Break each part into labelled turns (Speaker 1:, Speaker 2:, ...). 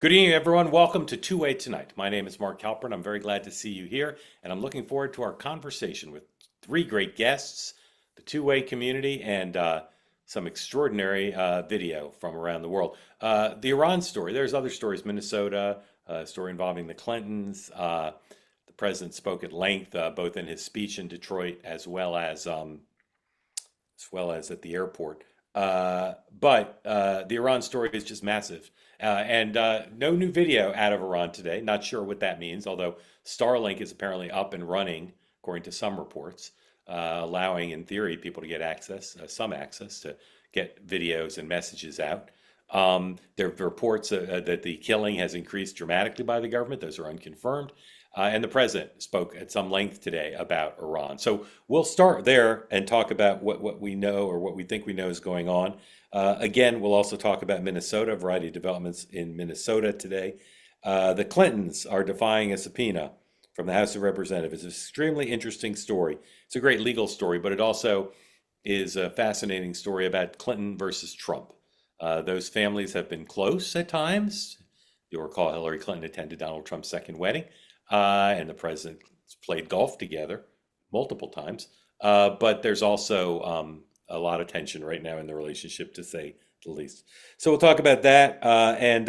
Speaker 1: Good evening, everyone. Welcome to Two Way Tonight. My name is Mark Halperin. I'm very glad to see you here, and I'm looking forward to our conversation with three great guests, the Two Way community, and some extraordinary video from around the world. The Iran story. There's other stories. Minnesota, story involving the Clintons. The president spoke at length, both in his speech in Detroit as well as at the airport. But the Iran story is just massive. And no new video out of Iran today. Not sure what that means, although Starlink is apparently up and running, according to some reports, allowing, in theory, people to get access, some access to get videos and messages out. There are reports that the killing has increased dramatically by the government. Those are unconfirmed. And the president spoke at some length today about Iran. So we'll start there and talk about what we know or what we think we know is going on. Again, we'll also talk about Minnesota, a variety of developments in Minnesota today. The Clintons are defying a subpoena from the House of Representatives. It's an extremely interesting story. It's a great legal story, but it also is a fascinating story about Clinton versus Trump. Those families have been close at times. You'll recall Hillary Clinton attended Donald Trump's second wedding, and the presidents played golf together multiple times. But there's also a lot of tension right now in the relationship, to say the least. So we'll talk about that and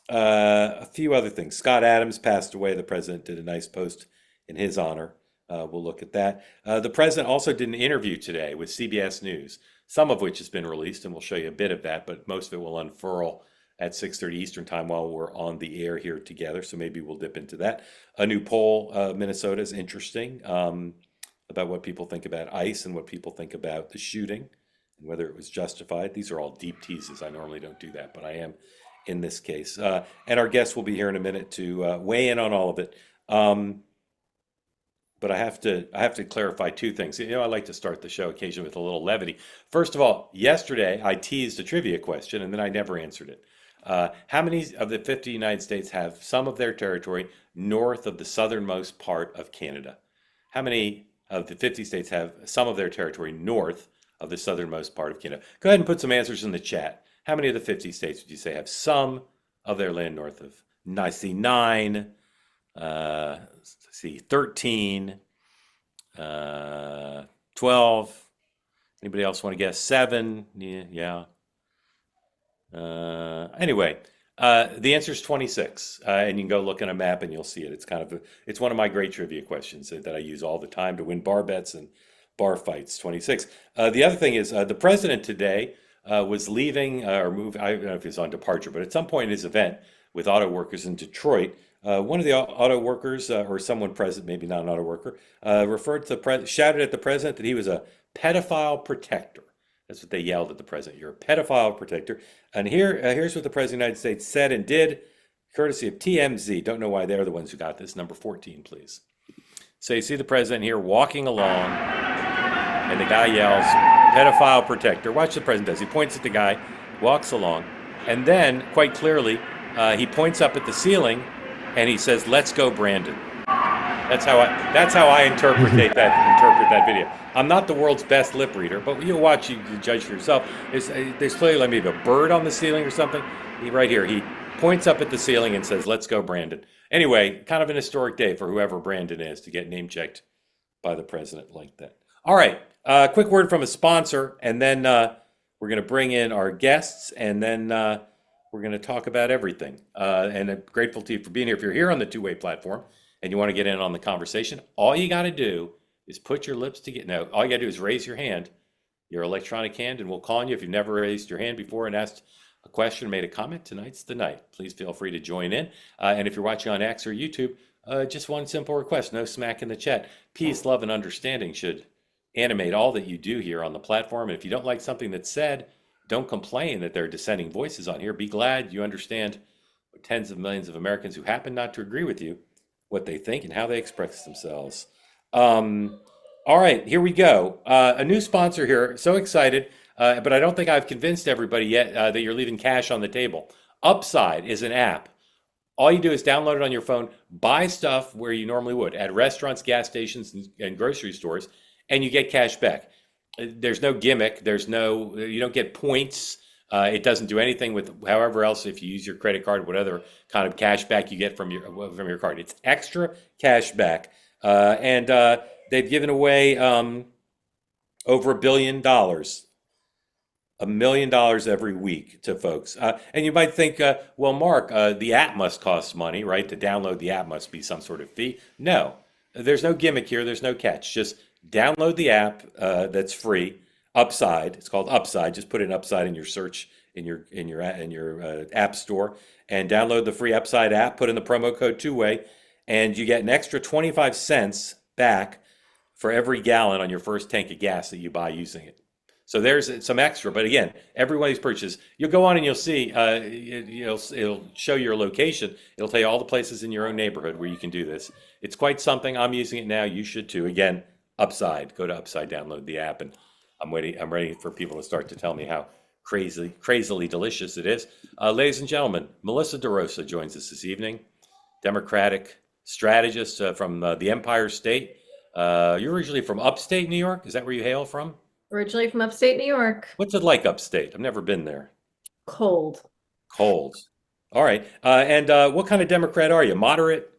Speaker 1: a few other things. Scott Adams passed away. The president did a nice post in his honor. We'll look at that. The president also did an interview today with CBS News, some of which has been released, and we'll show you a bit of that, but most of it will unfurl at 6:30 Eastern time while we're on the air here together. So maybe we'll dip into that. A new poll, Minnesota, is interesting. About what people think about ICE and what people think about the shooting and whether it was justified. These are all deep teases. I normally don't do that, but I am in this case. And our guest will be here in a minute to weigh in on all of it. But I have to clarify two things. I like to start the show occasionally with a little levity. First of all, yesterday I teased a trivia question and then I never answered it. How many of the 50 United States have some of their territory north of the southernmost part of Canada? How many of the 50 states have some of their territory north of the southernmost part of Canada? Go ahead and put some answers in the chat. How many of the 50 states would you say have some of their land north of? I see 9, see 13, 12. Anybody else want to guess? 7? Yeah. Anyway, the answer is 26, and you can go look at a map and you'll see it. It's one of my great trivia questions that I use all the time to win bar bets and bar fights. 26. The other thing is the president today was leaving or moved. I don't know if he's on departure, but at some point in his event with auto workers in Detroit, one of the auto workers or someone present, maybe not an auto worker, shouted at the president that he was a pedophile protector. That's what they yelled at the president. You're a pedophile protector. And here's what the president of the United States said and did, courtesy of TMZ. Don't know why they're the ones who got this. Number 14, please. So you see the president here walking along, and the guy yells, pedophile protector. Watch the president does. He points at the guy, walks along, and then, quite clearly, he points up at the ceiling, and he says, "Let's go, Brandon." That's how I interpret that video. I'm not the world's best lip reader, but you'll watch, you judge for yourself. There's clearly like maybe a bird on the ceiling or something. Right here, he points up at the ceiling and says, "Let's go, Brandon." Anyway, kind of an historic day for whoever Brandon is to get name checked by the president like that. All right, quick word from a sponsor, and then we're going to bring in our guests, and then we're going to talk about everything. And I'm grateful to you for being here. If you're here on the Two-Way platform and you want to get in on the conversation, all you got to do is put your lips together. No, all you got to do is raise your hand, your electronic hand, and we'll call on you. If you've never raised your hand before and asked a question, made a comment, tonight's the night. Please feel free to join in. And if you're watching on X or YouTube, just one simple request, no smack in the chat. Peace, love, and understanding should animate all that you do here on the platform. And if you don't like something that's said, don't complain that there are dissenting voices on here. Be glad you understand tens of millions of Americans who happen not to agree with you, what they think and how they express themselves. All right, here we go. A new sponsor here. So excited, but I don't think I've convinced everybody yet that you're leaving cash on the table. Upside is an app. All you do is download it on your phone, buy stuff where you normally would, at restaurants, gas stations, and grocery stores, and you get cash back. There's no gimmick. You don't get points. It doesn't do anything with however else, if you use your credit card, what other kind of cash back you get from your card. It's extra cash back. And they've given away over $1 billion, $1 million every week to folks. And you might think, well, Mark, the app must cost money, right? To download the app must be some sort of fee. No, there's no gimmick here. There's no catch. Just download the app that's free. Upside. It's called Upside. Just put in Upside in your search in your app store and download the free Upside app. Put in the promo code two-way, and you get an extra 25 cents back for every gallon on your first tank of gas that you buy using it. So there's some extra. But again, every one of these purchases, you'll go on and you'll see. It'll show your location. It'll tell you all the places in your own neighborhood where you can do this. It's quite something. I'm using it now. You should too. Again, Upside. Go to Upside, download the app, and I'm ready for people to start to tell me how crazily delicious it is. Ladies and gentlemen, Melissa DeRosa joins us this evening, Democratic strategist from the Empire State. You're originally from upstate New York. Is that where you hail from?
Speaker 2: Originally from upstate New York.
Speaker 1: What's it like upstate? I've never been there.
Speaker 2: Cold.
Speaker 1: Cold. All right. And what kind of Democrat are you? Moderate?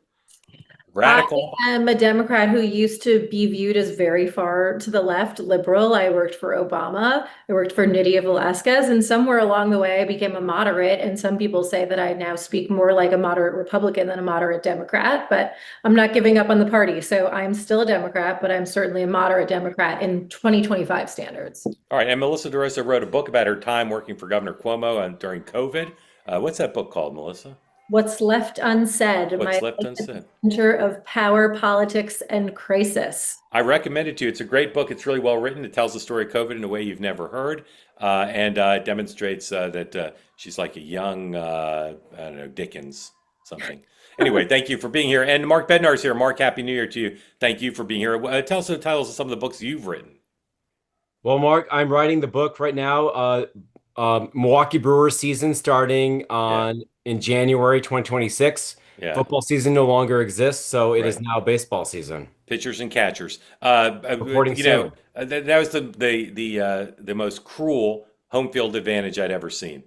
Speaker 1: Radical?
Speaker 2: I am a Democrat who used to be viewed as very far to the left, liberal. I worked for Obama. I worked for Nydia Velázquez, and somewhere along the way I became a moderate. And some people say that I now speak more like a moderate Republican than a moderate Democrat, but I'm not giving up on the party. So I'm still a Democrat, but I'm certainly a moderate Democrat in 2025 standards.
Speaker 1: All right. And Melissa DeRosa wrote a book about her time working for Governor Cuomo during COVID. What's that book called, Melissa?
Speaker 2: What's Left Unsaid,
Speaker 1: What's Left Unsaid?
Speaker 2: Center of Power, Politics, and Crisis.
Speaker 1: I recommend it to you. It's a great book. It's really well written. It tells the story of COVID in a way you've never heard, and demonstrates that she's like a young, I don't know, Dickens something. Anyway, thank you for being here. And Mark Bednar is here. Mark, Happy New Year to you. Thank you for being here. Tell us the titles of some of the books you've written.
Speaker 3: Well, Mark, I'm writing the book right now. Milwaukee Brewers season starting in January 2026.
Speaker 1: Yeah.
Speaker 3: Football season no longer exists, so it
Speaker 1: Right.
Speaker 3: is now baseball season.
Speaker 1: Pitchers and catchers.
Speaker 3: Reporting soon.
Speaker 1: That was the most cruel home field advantage I'd ever seen.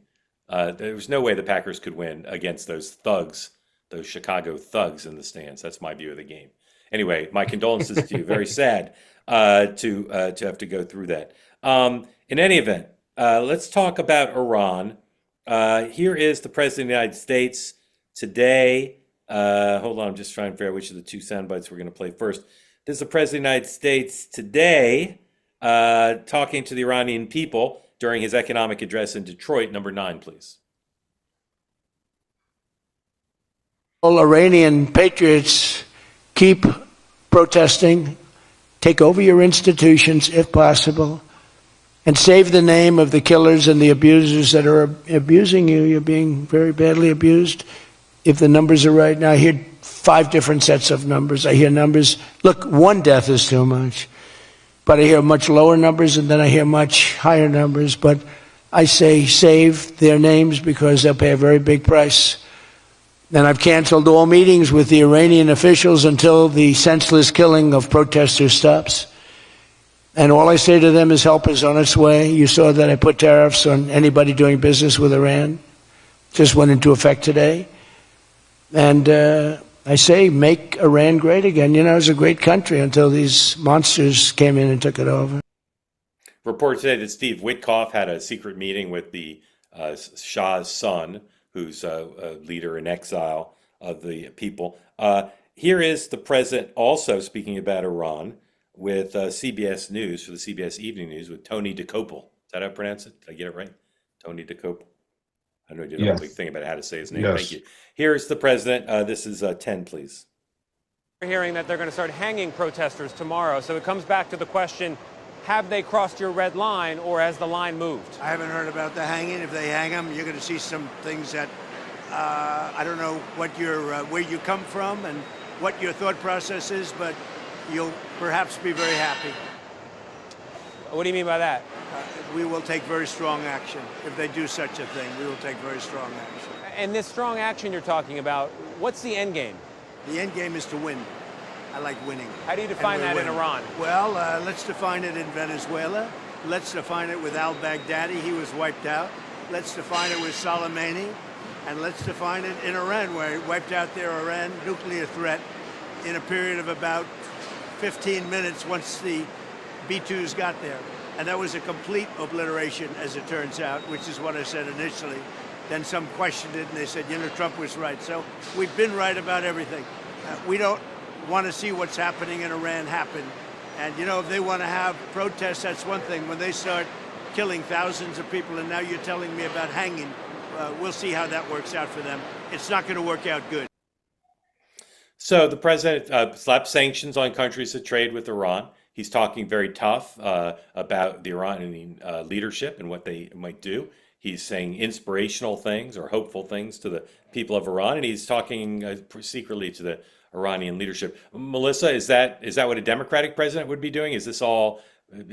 Speaker 1: There was no way the Packers could win against those thugs, those Chicago thugs in the stands. That's my view of the game. Anyway, my condolences to you. Very sad to have to go through that. In any event, let's talk about Iran. Here is the President of the United States today. Hold on, I'm just trying to figure out which of the two sound bites we're going to play first. This is the President of the United States today talking to the Iranian people during his economic address in Detroit. Number 9, please.
Speaker 4: All Iranian patriots, keep protesting, take over your institutions if possible, and save the name of the killers and the abusers that are abusing you. You're being very badly abused. If the numbers are right, now I hear 5 different sets of numbers. I hear numbers, look, 1 death is too much. But I hear much lower numbers, and then I hear much higher numbers. But I say save their names because they'll pay a very big price. And I've canceled all meetings with the Iranian officials until the senseless killing of protesters stops. And all I say to them is help is on its way. You saw that I put tariffs on anybody doing business with Iran. Just went into effect today. And I say make Iran great again. You know, it was a great country until these monsters came in and took it over.
Speaker 1: Report today that Steve Witkoff had a secret meeting with the Shah's son, who's a leader in exile of the people. Here is the president also speaking about Iran with CBS News, for the CBS Evening News, with Tony DeCopel. Is that how I pronounce it? Did I get it right? Tony DeCopel. I know you did a big thing about how to say his name.
Speaker 5: Yes.
Speaker 1: Thank you. Here's the president. This is 10, please.
Speaker 6: We're hearing that they're going to start hanging protesters tomorrow. So it comes back to the question, have they crossed your red line or has the line moved?
Speaker 7: I haven't heard about the hanging. If they hang them, you're going to see some things that I don't know what where you come from and what your thought process is, but you'll perhaps be very happy.
Speaker 6: What do you mean by that?
Speaker 7: We will take very strong action. If they do such a thing, we will take very strong action.
Speaker 6: And this strong action you're talking about, what's the end game?
Speaker 7: The end game is to win. I like winning.
Speaker 6: How do you define that in Iran?
Speaker 7: Well, let's define it in Venezuela. Let's define it with al-Baghdadi. He was wiped out. let's define it with Soleimani, and let's define it in Iran, where he wiped out their Iran nuclear threat in a period of about 15 minutes once the B-2s got there. And that was a complete obliteration, as it turns out, which is what I said initially. Then some questioned it, and they said, Trump was right. So we've been right about everything. We don't want to see what's happening in Iran happen. And, if they want to have protests, that's one thing. When they start killing thousands of people, and now you're telling me about hanging, we'll see how that works out for them. It's not going to work out good.
Speaker 1: So the president slapped sanctions on countries that trade with Iran. He's talking very tough about the Iranian leadership and what they might do. He's saying inspirational things or hopeful things to the people of Iran, and he's talking secretly to the Iranian leadership. Melissa, is that what a Democratic president would be doing? Is this all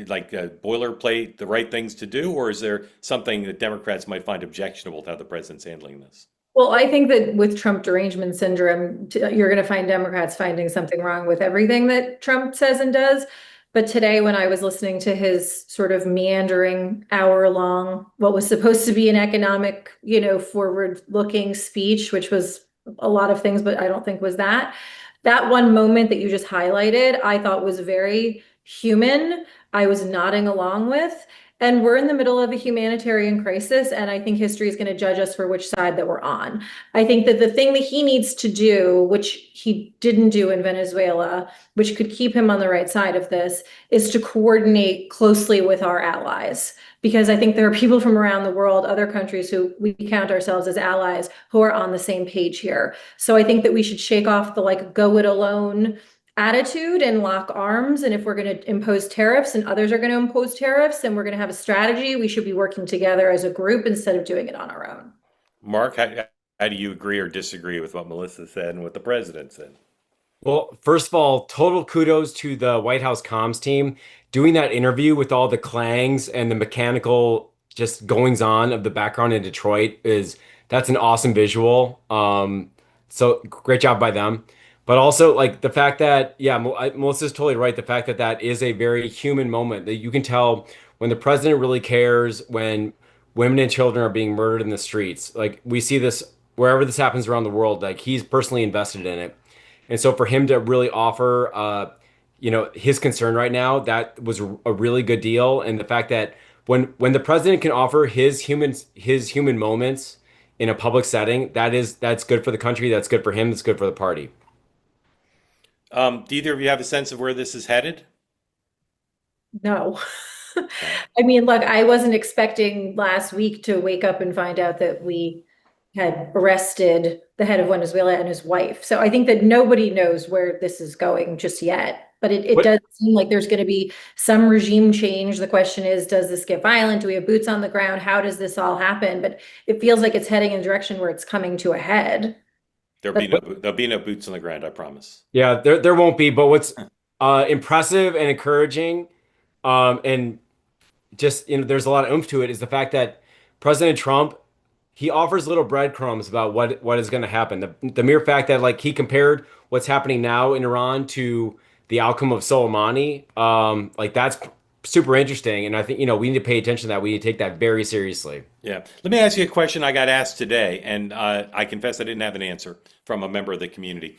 Speaker 1: like boilerplate, the right things to do, or is there something that Democrats might find objectionable to how the president's handling this?
Speaker 2: Well, I think that with Trump derangement syndrome, you're going to find Democrats finding something wrong with everything that Trump says and does. But today, when I was listening to his sort of meandering hour-long, what was supposed to be an economic, forward-looking speech, which was a lot of things, but I don't think was that. That one moment that you just highlighted, I thought was very human. I was nodding along with. And we're in the middle of a humanitarian crisis, and I think history is going to judge us for which side that we're on. I think that the thing that he needs to do, which he didn't do in Venezuela, which could keep him on the right side of this, is to coordinate closely with our allies. Because I think there are people from around the world, other countries who we count ourselves as allies, who are on the same page here. So I think that we should shake off the go it alone attitude and lock arms. And if we're going to impose tariffs and others are going to impose tariffs and we're going to have a strategy, we should be working together as a group instead of doing it on our own.
Speaker 1: Mark, how do you agree or disagree with what Melissa said and what the president said?
Speaker 3: Well, first of all, total kudos to the White House comms team. Doing that interview with all the clangs and the mechanical just goings on of the background in Detroit that's an awesome visual. So great job by them. But also, the fact that, Melissa's totally right. The fact that is a very human moment, that you can tell when the president really cares, when women and children are being murdered in the streets. We see this wherever this happens around the world. He's personally invested in it. And so for him to really offer, his concern right now, that was a really good deal. And the fact that when the president can offer his human moments in a public setting, that's good for the country. That's good for him. That's good for the party.
Speaker 1: Do either of you have a sense of where this is headed?
Speaker 2: No. I mean, look, I wasn't expecting last week to wake up and find out that we had arrested the head of Venezuela and his wife. So I think that nobody knows where this is going just yet. But it does seem like there's going to be some regime change. The question is, does this get violent? Do we have boots on the ground? How does this all happen? But it feels like it's heading in a direction where it's coming to a head.
Speaker 1: There'll be no boots on the ground, I promise.
Speaker 3: Yeah, there won't be. But what's impressive and encouraging, and just there's a lot of oomph to it, is the fact that President Trump, he offers little breadcrumbs about what is going to happen. The mere fact that he compared what's happening now in Iran to the outcome of Soleimani, that's super interesting. And I think we need to pay attention to that. We need to take that very seriously.
Speaker 1: Yeah. Let me ask you a question I got asked today, and I confess I didn't have an answer from a member of the community.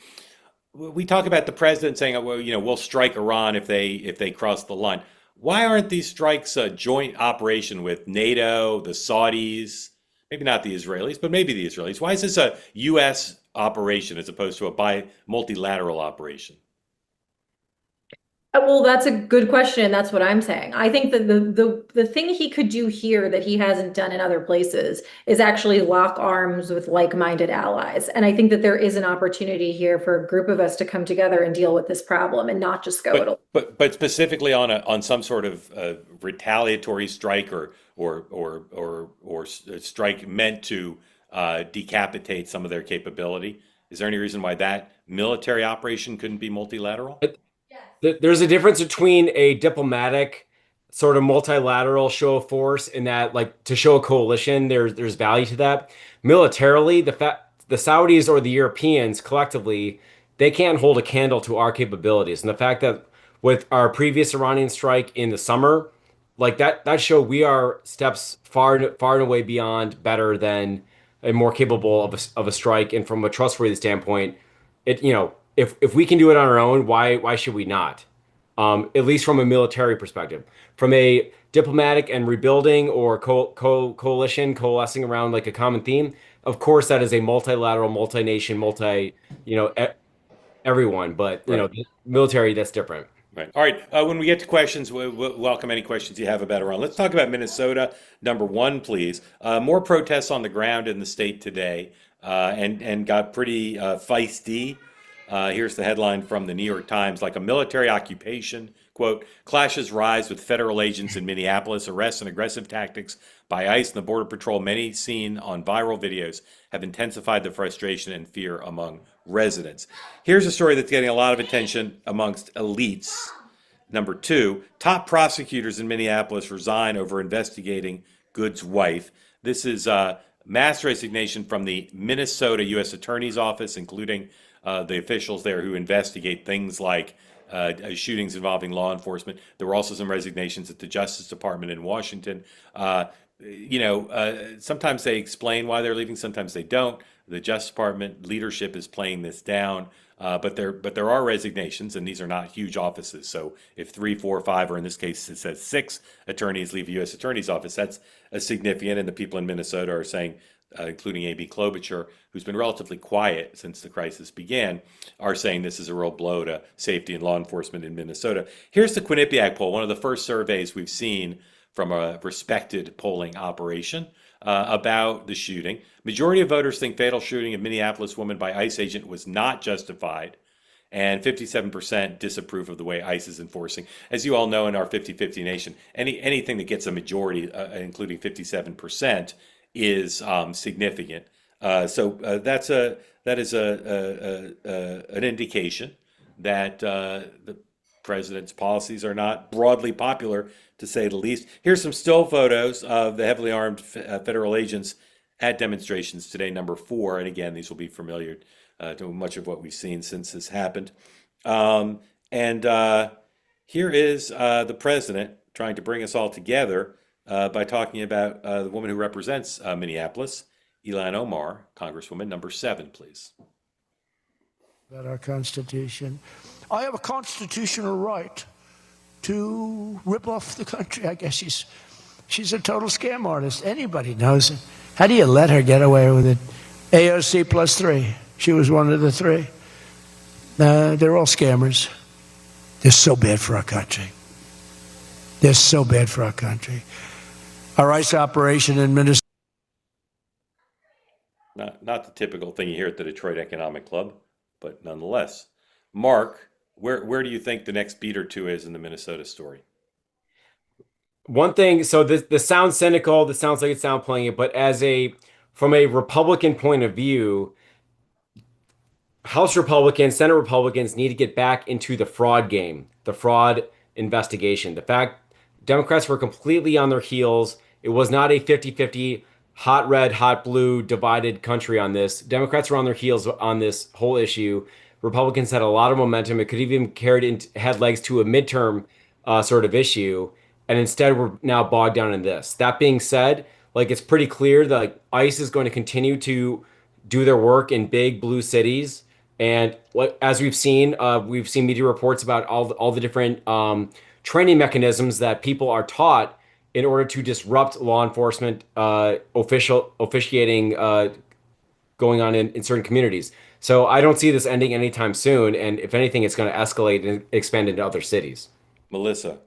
Speaker 1: We talk about the president saying, well, we'll strike Iran if they cross the line. Why aren't these strikes a joint operation with NATO, the Saudis, maybe not the Israelis, but maybe the Israelis? Why is this a U.S. operation as opposed to a multilateral operation?
Speaker 2: Well, that's a good question. That's what I'm saying. I think that the thing he could do here that he hasn't done in other places is actually lock arms with like-minded allies. And I think that there is an opportunity here for a group of us to come together and deal with this problem and not just go it.
Speaker 1: But specifically on some sort of retaliatory strike or strike meant to decapitate some of their capability. Is there any reason why that military operation couldn't be multilateral?
Speaker 3: There's a difference between a diplomatic sort of multilateral show of force in that, to show a coalition, there's value to that. Militarily, the Saudis or the Europeans collectively, they can't hold a candle to our capabilities. And the fact that with our previous Iranian strike in the summer, like that show we are steps far and away beyond better than and more capable of a strike. And from a trustworthy standpoint, if we can do it on our own, why should we not? At least from a military perspective. From a diplomatic and rebuilding or coalescing around like a common theme, of course that is a multilateral, multi-nation, everyone. But
Speaker 1: Right.
Speaker 3: military, that's different.
Speaker 1: Right. All right. When we get to questions, we'll welcome any questions you have about Iran. Let's talk about Minnesota. Number one, please. More protests on the ground in the state today, and got pretty feisty. Here's the headline from the New York Times: like a military occupation. Quote: clashes rise with federal agents in Minneapolis. Arrests and aggressive tactics by ICE and the Border Patrol, many seen on viral videos, have intensified the frustration and fear among residents. Here's a story that's getting a lot of attention amongst elites. Number two, top prosecutors in Minneapolis resign over investigating Good's wife. This is mass resignation from the Minnesota U.S. Attorney's Office, including the officials there who investigate things like shootings involving law enforcement. There were also some resignations at the Justice Department in Washington. Sometimes they explain why they're leaving, sometimes they don't. The Justice Department leadership is playing this down, but there are resignations, and these are not huge offices. So if 3, 4, 5, or in this case it says 6 attorneys leave the U.S. Attorney's Office, that's a significant. And the people in Minnesota are saying, including A.B. Klobuchar, who's been relatively quiet since the crisis began, are saying this is a real blow to safety and law enforcement in Minnesota. Here's the Quinnipiac poll, one of the first surveys we've seen from a respected polling operation about the shooting. Majority of voters think fatal shooting of Minneapolis woman by ICE agent was not justified, and 57% disapprove of the way ICE is enforcing. As you all know, in our 50-50 nation, anything that gets a majority, including 57%, is significant. That is an indication that the president's policies are not broadly popular, to say the least. Here's some still photos of the heavily armed federal agents at demonstrations today, number 4. And again, these will be familiar to much of what we've seen since this happened. Here is the president trying to bring us all together by talking about the woman who represents Minneapolis, Ilhan Omar, Congresswoman, number 7, please.
Speaker 4: About our Constitution. I have a constitutional right to rip off the country. I guess she's a total scam artist. Anybody knows it. How do you let her get away with it? AOC plus 3. She was one of the 3. They're all scammers. They're so bad for our country. They're so bad for our country. Our ICE operation in Minnesota.
Speaker 1: Not the typical thing you hear at the Detroit Economic Club, but nonetheless. Mark, where do you think the next beat or two is in the Minnesota story?
Speaker 3: One thing, so this sounds cynical, this sounds like it's downplaying it, but from a Republican point of view, House Republicans, Senate Republicans need to get back into the fraud game, the fraud investigation. The fact Democrats were completely on their heels. It was not a 50-50 hot red, hot blue divided country on this. Democrats were on their heels on this whole issue. Republicans had a lot of momentum. It could even had legs to a midterm sort of issue. And instead, we're now bogged down in this. That being said, like it's pretty clear that ICE is going to continue to do their work in big blue cities. And as we've seen media reports about all the different training mechanisms that people are taught in order to disrupt law enforcement officiating going on in certain communities. So I don't see this ending anytime soon. And if anything, it's going to escalate and expand into other cities.
Speaker 1: Melissa,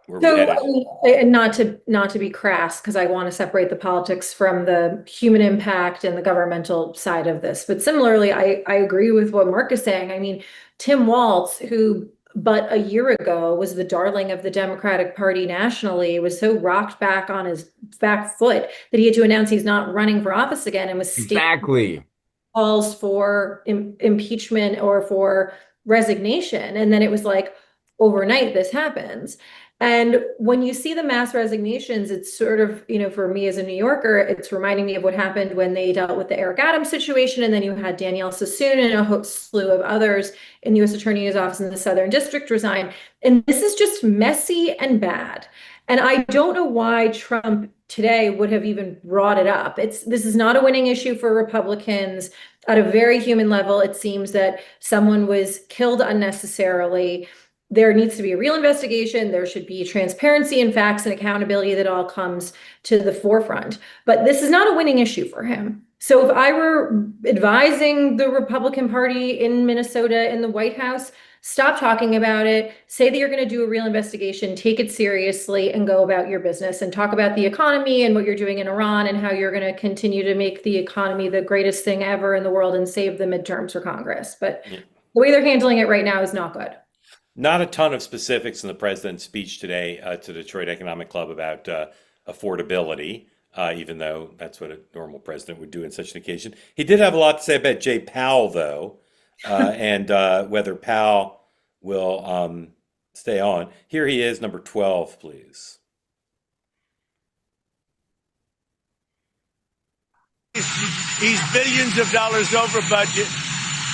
Speaker 1: where we
Speaker 2: So,
Speaker 1: headed?
Speaker 2: and not to be crass, because I want to separate the politics from the human impact and the governmental side of this. But similarly, I agree with what Mark is saying. I mean, Tim Walz, who but a year ago was the darling of the Democratic Party nationally, was so rocked back on his back foot that he had to announce he's not running for office again, and was
Speaker 3: Exactly.
Speaker 2: calls for impeachment or for resignation. And then it was like, overnight this happens. And when you see the mass resignations, it's sort of, for me as a New Yorker, it's reminding me of what happened when they dealt with the Eric Adams situation. And then you had Danielle Sassoon and a whole slew of others in the U.S. Attorney's Office in the Southern District resign. And this is just messy and bad. And I don't know why Trump today would have even brought it up. This is not a winning issue for Republicans. At a very human level, it seems that someone was killed unnecessarily. There needs to be a real investigation. There should be transparency and facts and accountability that all comes to the forefront. But this is not a winning issue for him. So if I were advising the Republican Party in Minnesota in the White House, stop talking about it, say that you're going to do a real investigation, take it seriously, and go about your business and talk about the economy and what you're doing in Iran and how you're going to continue to make the economy the greatest thing ever in the world and save the midterms for Congress. But the way they're handling it right now is not good.
Speaker 1: Not a ton of specifics in the president's speech today to the Detroit Economic Club about affordability, even though that's what a normal president would do in such an occasion. He did have a lot to say about Jay Powell, though, and whether Powell will stay on. Here he is, number 12, please.
Speaker 5: He's billions of dollars over budget,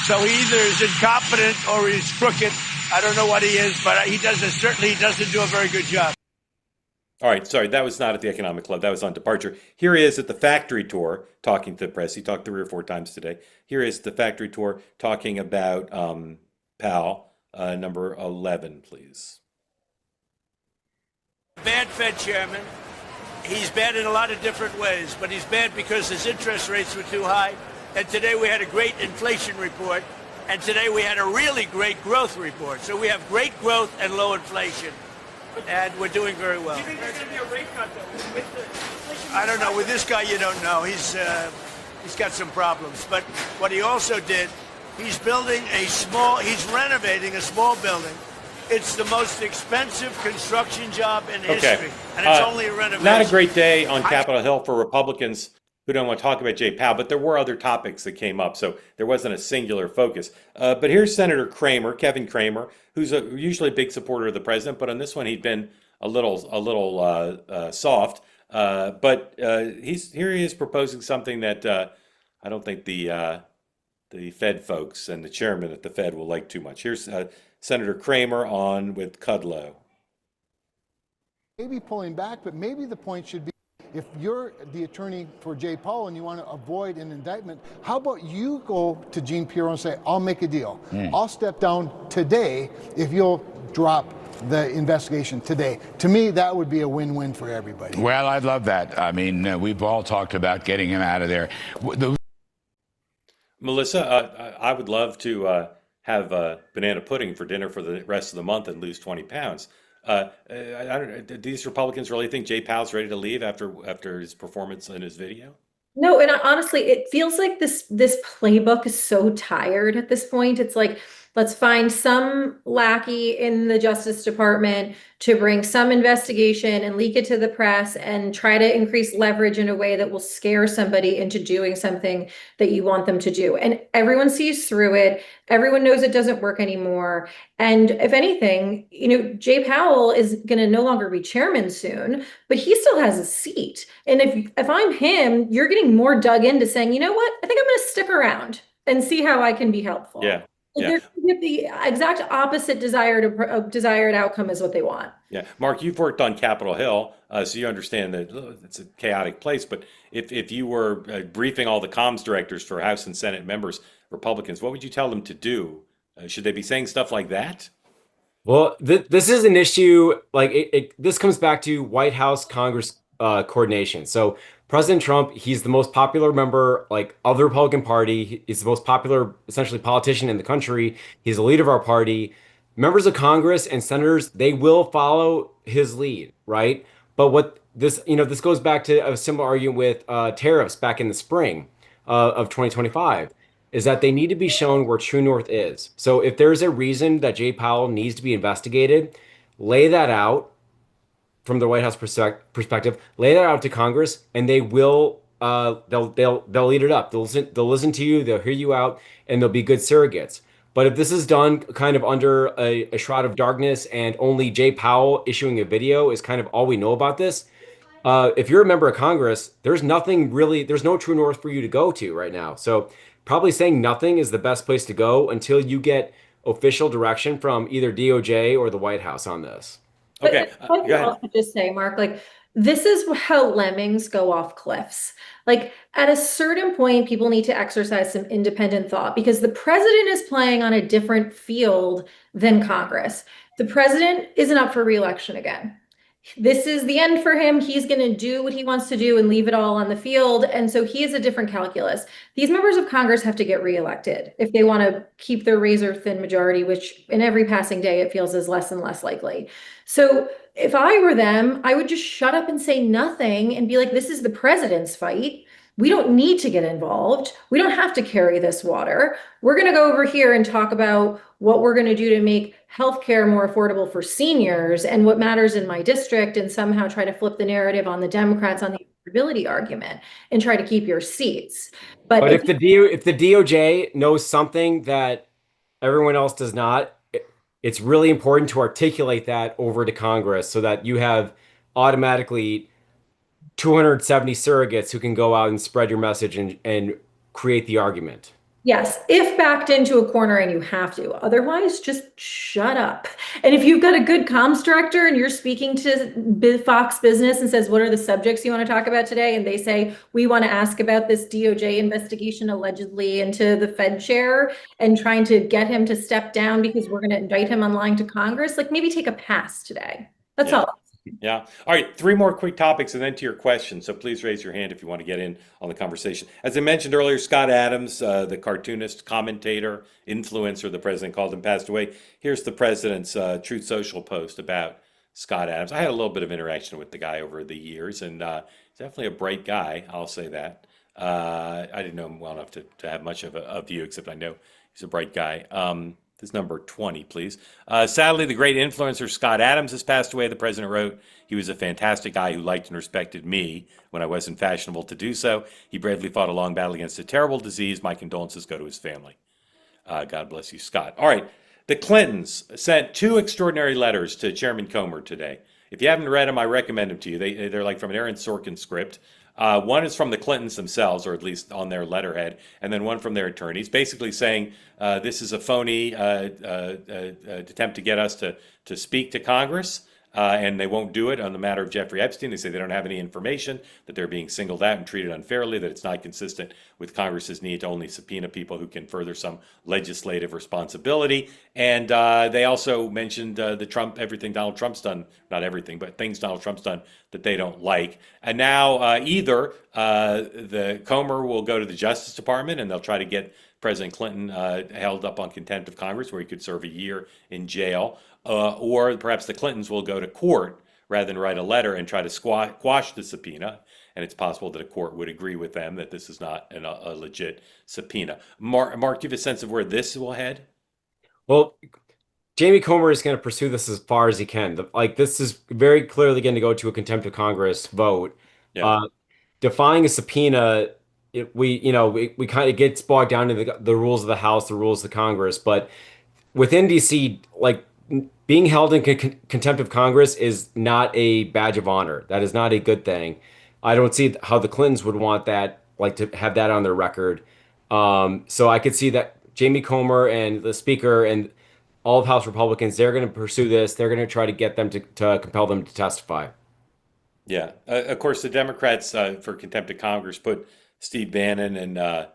Speaker 5: so he either is incompetent or he's crooked. I don't know what he is, but he doesn't do a very good job.
Speaker 1: All right, sorry, that was not at the Economic Club. That was on departure. Here he is at the factory tour talking to the press. He talked 3 or 4 times today. Here is the factory tour talking about Powell, number 11, please.
Speaker 5: Bad Fed chairman. He's bad in a lot of different ways, but he's bad because his interest rates were too high. And today we had a great inflation report. And today we had a really great growth report. So we have great growth and low inflation. And we're doing very well. Do you think there's going to be a rate cut, though? I don't know. With this guy, you don't know. He's got some problems. But what he also did, he's renovating a small building. It's the most expensive construction job in history. And it's only a renovation.
Speaker 1: Not a great day on Capitol Hill for Republicans who don't want to talk about Jay Powell, but there were other topics that came up, so there wasn't a singular focus. But here's Senator Kramer, Kevin Kramer, who's usually a big supporter of the president, but on this one he'd been a little soft. But here he is proposing something that I don't think the Fed folks and the chairman at the Fed will like too much. Here's Senator Kramer on with Kudlow.
Speaker 8: Maybe pulling back, but maybe the point should be, if you're the attorney for Jay Powell and you want to avoid an indictment, how about you go to Jean Pirro and say, I'll make a deal. I'll step down today if you'll drop the investigation today. To me, that would be a win-win for everybody.
Speaker 9: Well, I'd love that. I mean, we've all talked about getting him out of there.
Speaker 1: Melissa, I would love to have banana pudding for dinner for the rest of the month and lose 20 pounds. I don't, do these Republicans really think Jay Powell's ready to leave after his performance in his video?
Speaker 2: No, and honestly, it feels like this playbook is so tired at this point. It's like, let's find some lackey in the Justice Department to bring some investigation and leak it to the press and try to increase leverage in a way that will scare somebody into doing something that you want them to do. And everyone sees through it. Everyone knows it doesn't work anymore. And if anything, Jay Powell is going to no longer be chairman soon, but he still has a seat. And if I'm him, you're getting more dug into saying, you know what, I think I'm going to stick around and see how I can be helpful.
Speaker 1: Yeah.
Speaker 2: They're the exact opposite desired outcome is what they want.
Speaker 1: Yeah, Mark, you've worked on Capitol Hill, so you understand that it's a chaotic place. But if you were briefing all the comms directors for House and Senate members, Republicans, what would you tell them to do? Should they be saying stuff like that?
Speaker 3: Well, this is an issue. Like this comes back to White House Congress coordination. So President Trump, he's the most popular member of the Republican Party. He's the most popular, essentially, politician in the country. He's the leader of our party. Members of Congress and senators, they will follow his lead, right? But what this goes back to a similar argument with tariffs back in the spring of 2025, is that they need to be shown where true north is. So if there's a reason that Jay Powell needs to be investigated, lay that out. From the White House perspective, lay that out to Congress, and they will they'll eat it up. They'll listen to you, they'll hear you out, and they'll be good surrogates. But if this is done kind of under a shroud of darkness and only Jay Powell issuing a video is kind of all we know about this, if you're a member of Congress, there's nothing really, there's no true north for you to go to right now. So probably saying nothing is the best place to go until you get official direction from either DOJ or the White House on this.
Speaker 1: Okay,
Speaker 2: But
Speaker 1: go
Speaker 2: I can
Speaker 1: ahead.
Speaker 2: also just say, Mark, like this is how lemmings go off cliffs. Like at a certain point, people need to exercise some independent thought because the president is playing on a different field than Congress. The president isn't up for re-election again. This is the end for him. He's going to do what he wants to do and leave it all on the field. And so he is a different calculus. These members of Congress have to get reelected if they want to keep their razor thin majority, which in every passing day it feels is less and less likely. So if I were them, I would just shut up and say nothing and be like, this is the president's fight. We don't need to get involved. We don't have to carry this water. We're going to go over here and talk about what we're going to do to make healthcare more affordable for seniors and what matters in my district, and somehow try to flip the narrative on the Democrats on the affordability argument and try to keep your seats.
Speaker 3: But if the DOJ knows something that everyone else does not, it's really important to articulate that over to Congress so that you have automatically 270 surrogates who can go out and spread your message and create the argument.
Speaker 2: Yes, if backed into a corner and you have to. Otherwise, just shut up. And if you've got a good comms director and you're speaking to Fox Business and says, what are the subjects you want to talk about today? And they say, we want to ask about this DOJ investigation allegedly into the Fed chair and trying to get him to step down because we're going to indict him on lying to Congress, like maybe take a pass today. That's all.
Speaker 1: Yeah. All right. 3 more quick topics and then to your question. So please raise your hand if you want to get in on the conversation. As I mentioned earlier, Scott Adams, the cartoonist, commentator, influencer, the president called him, passed away. Here's the president's Truth Social post about Scott Adams. I had a little bit of interaction with the guy over the years, and he's definitely a bright guy. I'll say that. I didn't know him well enough to have much of a view, except I know he's a bright guy. This number 20, please. Sadly, the great influencer Scott Adams has passed away. The president wrote, he was a fantastic guy who liked and respected me when I wasn't fashionable to do so. He bravely fought a long battle against a terrible disease. My condolences go to his family. God bless you, Scott. All right. The Clintons sent 2 extraordinary letters to Chairman Comer today. If you haven't read them, I recommend them to you. They're like from an Aaron Sorkin script. One is from the Clintons themselves, or at least on their letterhead, and then one from their attorneys, basically saying this is a phony attempt to get us to speak to Congress, and they won't do it on the matter of Jeffrey Epstein. They say they don't have any information, that they're being singled out and treated unfairly, that it's not consistent with Congress's need to only subpoena people who can further some legislative responsibility. And they also mentioned everything Donald Trump's done, not everything, but things Donald Trump's done that they don't like. And now either the Comer will go to the Justice Department and they'll try to get President Clinton held up on contempt of Congress, where he could serve a year in jail, or perhaps the Clintons will go to court rather than write a letter and try to quash the subpoena. And it's possible that a court would agree with them that this is not a legit subpoena. Mark, do you have a sense of where this will head?
Speaker 3: Well, Jamie Comer is going to pursue this as far as he can. This is very clearly going to go to a contempt of Congress vote.
Speaker 1: Yeah.
Speaker 3: Defying a subpoena, we kind of gets bogged down in the rules of the House, the rules of Congress. But within DC, being held in contempt of Congress is not a badge of honor. That is not a good thing. I don't see how the Clintons would want that, to have that on their record. So I could see that Jamie Comer and the Speaker and all of House Republicans, they're going to pursue this. They're going to try to get them to compel them to testify.
Speaker 1: Yeah. Of course, the Democrats for contempt of Congress put Steve Bannon and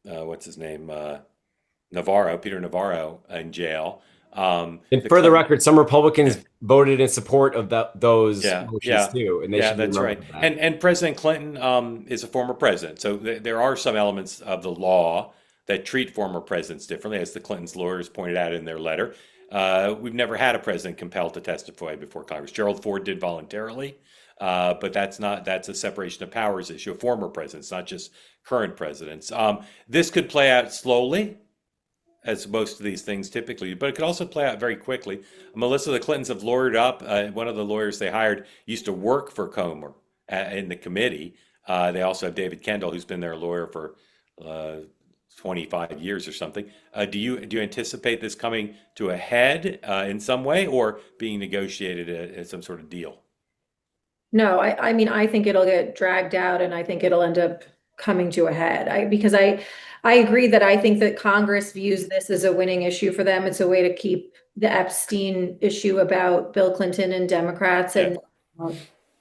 Speaker 1: what's his name? Peter Navarro in jail.
Speaker 3: And for the record, some Republicans voted in support of those motions too. And
Speaker 1: that's right.
Speaker 3: That.
Speaker 1: And President Clinton is a former president. So there are some elements of the law that treat former presidents differently, as the Clintons' lawyers pointed out in their letter. We've never had a president compelled to testify before Congress. Gerald Ford did voluntarily, but that's a separation of powers issue of former presidents, not just current presidents. This could play out slowly, as most of these things typically do, but it could also play out very quickly. Melissa, the Clintons have lawyered up. One of the lawyers they hired used to work for Comer in the committee. They also have David Kendall, who's been their lawyer for 25 years or something. Do you anticipate this coming to a head in some way, or being negotiated as some sort of deal?
Speaker 2: No, I mean, I think it'll get dragged out and I think it'll end up coming to a head. Because I agree that I think that Congress views this as a winning issue for them. It's a way to keep the Epstein issue about Bill Clinton and Democrats and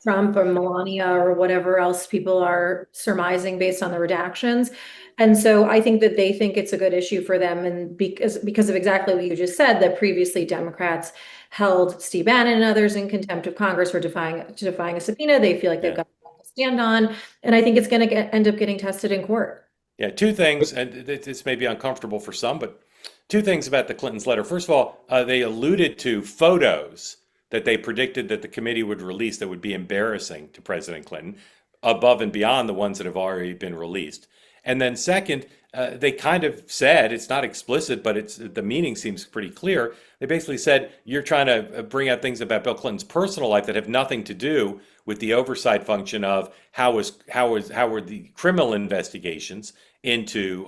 Speaker 2: Trump or Melania or whatever else people are surmising based on the redactions. And so I think that they think it's a good issue for them. And because of exactly what you just said, that previously Democrats held Steve Bannon and others in contempt of Congress for defying a subpoena. They feel like they've got to stand on. And I think it's going to end up getting tested in court.
Speaker 1: Yeah, two things, and this may be uncomfortable for some, but two things about the Clintons' letter. First of all, they alluded to photos that they predicted that the committee would release that would be embarrassing to President Clinton, above and beyond the ones that have already been released. And then second, they kind of said, it's not explicit, but the meaning seems pretty clear. They basically said, you're trying to bring out things about Bill Clinton's personal life that have nothing to do with the oversight function of how were the criminal investigations into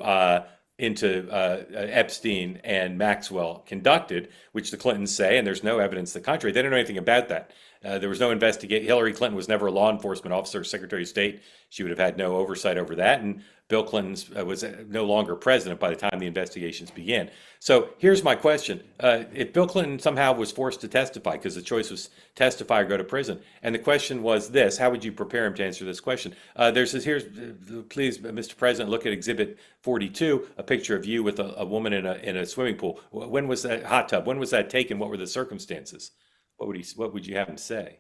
Speaker 1: Epstein and Maxwell conducted, which the Clintons say, and there's no evidence to the contrary. They don't know anything about that. There was no investigation. Hillary Clinton was never a law enforcement officer or Secretary of State. She would have had no oversight over that. And Bill Clinton was no longer president by the time the investigations began. So here's my question. If Bill Clinton somehow was forced to testify, because the choice was testify or go to prison, and the question was this, how would you prepare him to answer this question? Please, Mr. President, look at Exhibit 42, a picture of you with a woman in a swimming pool. When was that hot tub? When was that taken? What were the circumstances? What would you have him say?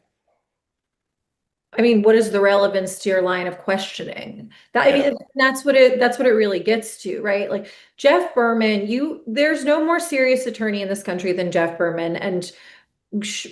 Speaker 2: I mean, what is the relevance to your line of questioning? I mean, that's what it really gets to, right? Like Jeff Berman, there's no more serious attorney in this country than Jeff Berman. And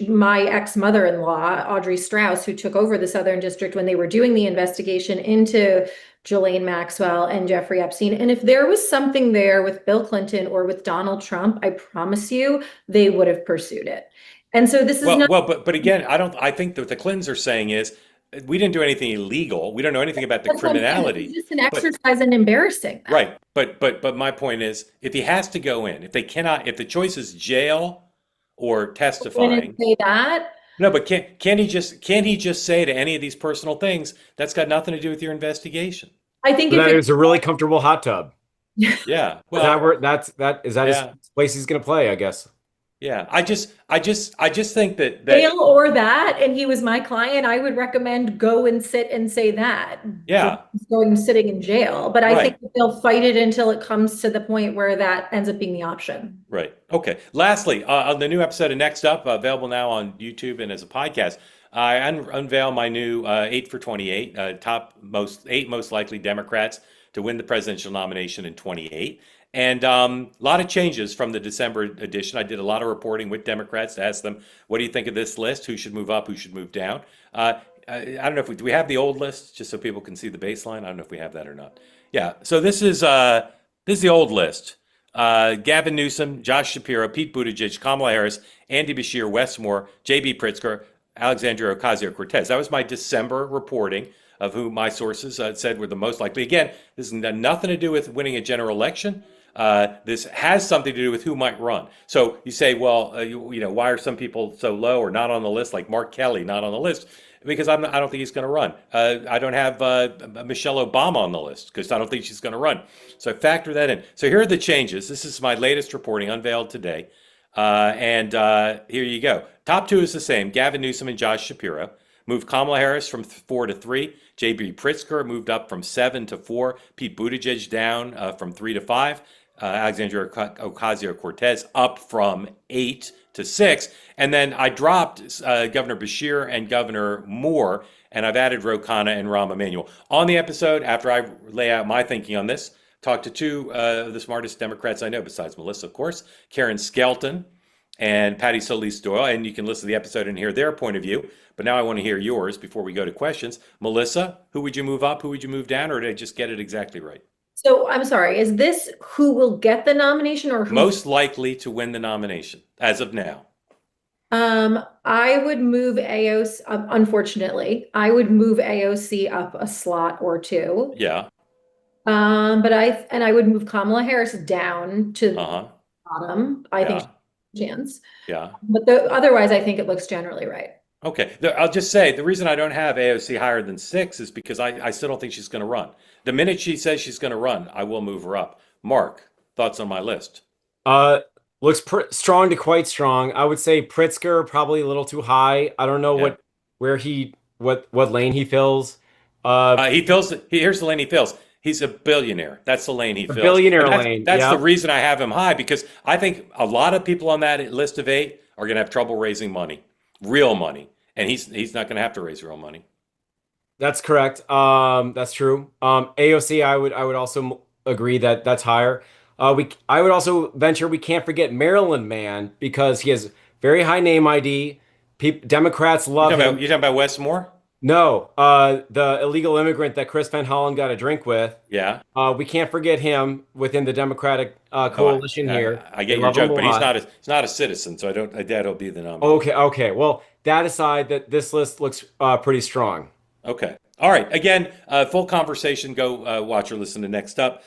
Speaker 2: my ex-mother-in-law, Audrey Strauss, who took over the Southern District when they were doing the investigation into Ghislaine Maxwell and Jeffrey Epstein. And if there was something there with Bill Clinton or with Donald Trump, I promise you, they would have pursued it. And so this is
Speaker 1: but again, I think that what the Clintons are saying is, we didn't do anything illegal. We don't know anything about the criminality.
Speaker 2: It's just an exercise in embarrassing them.
Speaker 1: Right. But my point is, if he has to go in, if the choice is jail or testifying.
Speaker 2: Say that.
Speaker 1: No, but can't he just say to any of these personal things, that's got nothing to do with your investigation?
Speaker 3: I think that is a really comfortable hot tub.
Speaker 1: Yeah. Well,
Speaker 3: is that his place he's going to play, I guess.
Speaker 1: Yeah, I just think that
Speaker 2: jail or that, and he was my client, I would recommend go and sit and say that.
Speaker 1: Yeah,
Speaker 2: going and sitting in jail, but I think that they'll fight it until it comes to the point where that ends up being the option.
Speaker 1: Right. Okay. Lastly, on the new episode of Next Up, available now on YouTube and as a podcast, I unveil my new 8 for 28 eight most likely Democrats to win the presidential nomination in 28. And a lot of changes from the December edition. I did a lot of reporting with Democrats to ask them, what do you think of this list? Who should move up? Who should move down? I don't know if do we have the old list, just so people can see the baseline? I don't know if we have that or not. Yeah, so this is the old list. Gavin Newsom, Josh Shapiro, Pete Buttigieg, Kamala Harris, Andy Beshear, Wes Moore, J.B. Pritzker, Alexandria Ocasio-Cortez. That was my December reporting of who my sources said were the most likely. Again, this has nothing to do with winning a general election. This has something to do with who might run. So you say, well, why are some people so low or not on the list, like Mark Kelly not on the list? Because I don't think he's going to run. I don't have Michelle Obama on the list because I don't think she's going to run. So I factor that in. So here are the changes. This is my latest reporting unveiled today. And here you go. Top two is the same, Gavin Newsom and Josh Shapiro. Moved Kamala Harris from 4 to 3. J.B. Pritzker moved up from 7 to 4. Pete Buttigieg down from 3 to 5. Alexandria Ocasio-Cortez up from 8 to 6. And then I dropped Governor Beshear and Governor Moore, and I've added Ro Khanna and Rahm Emanuel. On the episode, after I lay out my thinking on this, talked to two of the smartest Democrats I know, besides Melissa, of course, Karen Skelton and Patty Solis Doyle, and you can listen to the episode and hear their point of view. But now I want to hear yours before we go to questions. Melissa, who would you move up? Who would you move down? Or did I just get it exactly right?
Speaker 2: So I'm sorry, is this who will get the nomination or who?
Speaker 1: Most likely to win the nomination as of now?
Speaker 2: I would move AOC, unfortunately, I would move AOC up a slot or two.
Speaker 1: Yeah.
Speaker 2: But I would move Kamala Harris down to
Speaker 1: Uh-huh.
Speaker 2: bottom. I think
Speaker 1: Yeah.
Speaker 2: she has a chance.
Speaker 1: Yeah.
Speaker 2: But otherwise, I think it looks generally right.
Speaker 1: Okay. I'll just say the reason I don't have AOC higher than 6 is because I still don't think she's going to run. The minute she says she's going to run, I will move her up. Mark, thoughts on my list?
Speaker 3: Uh, looks strong to quite strong. I would say Pritzker probably a little too high. I don't know
Speaker 1: Yeah.
Speaker 3: what lane he fills.
Speaker 1: Here's the lane he fills. He's a billionaire. That's the lane he
Speaker 3: The
Speaker 1: fills.
Speaker 3: billionaire
Speaker 1: And
Speaker 3: lane.
Speaker 1: that's the
Speaker 3: Yep.
Speaker 1: reason I have him high, because I think a lot of people on that list of 8 are going to have trouble raising money, real money, and he's not going to have to raise real money.
Speaker 3: That's correct. That's true. AOC, I would also agree that that's higher. I would also venture we can't forget Maryland man because he has very high name ID. Democrats love him.
Speaker 1: You talking about Westmore?
Speaker 3: No, the illegal immigrant that Chris Van Hollen got a drink with.
Speaker 1: Yeah.
Speaker 3: We can't forget him within the Democratic coalition here.
Speaker 1: I get
Speaker 3: They
Speaker 1: your
Speaker 3: love him
Speaker 1: joke,
Speaker 3: a
Speaker 1: but he's
Speaker 3: lot.
Speaker 1: he's not a citizen, so I doubt he'll be the nominee.
Speaker 3: Okay. Well, that aside, that this list looks pretty strong.
Speaker 1: Okay. All right. Again, full conversation. Go watch or listen to Next Up.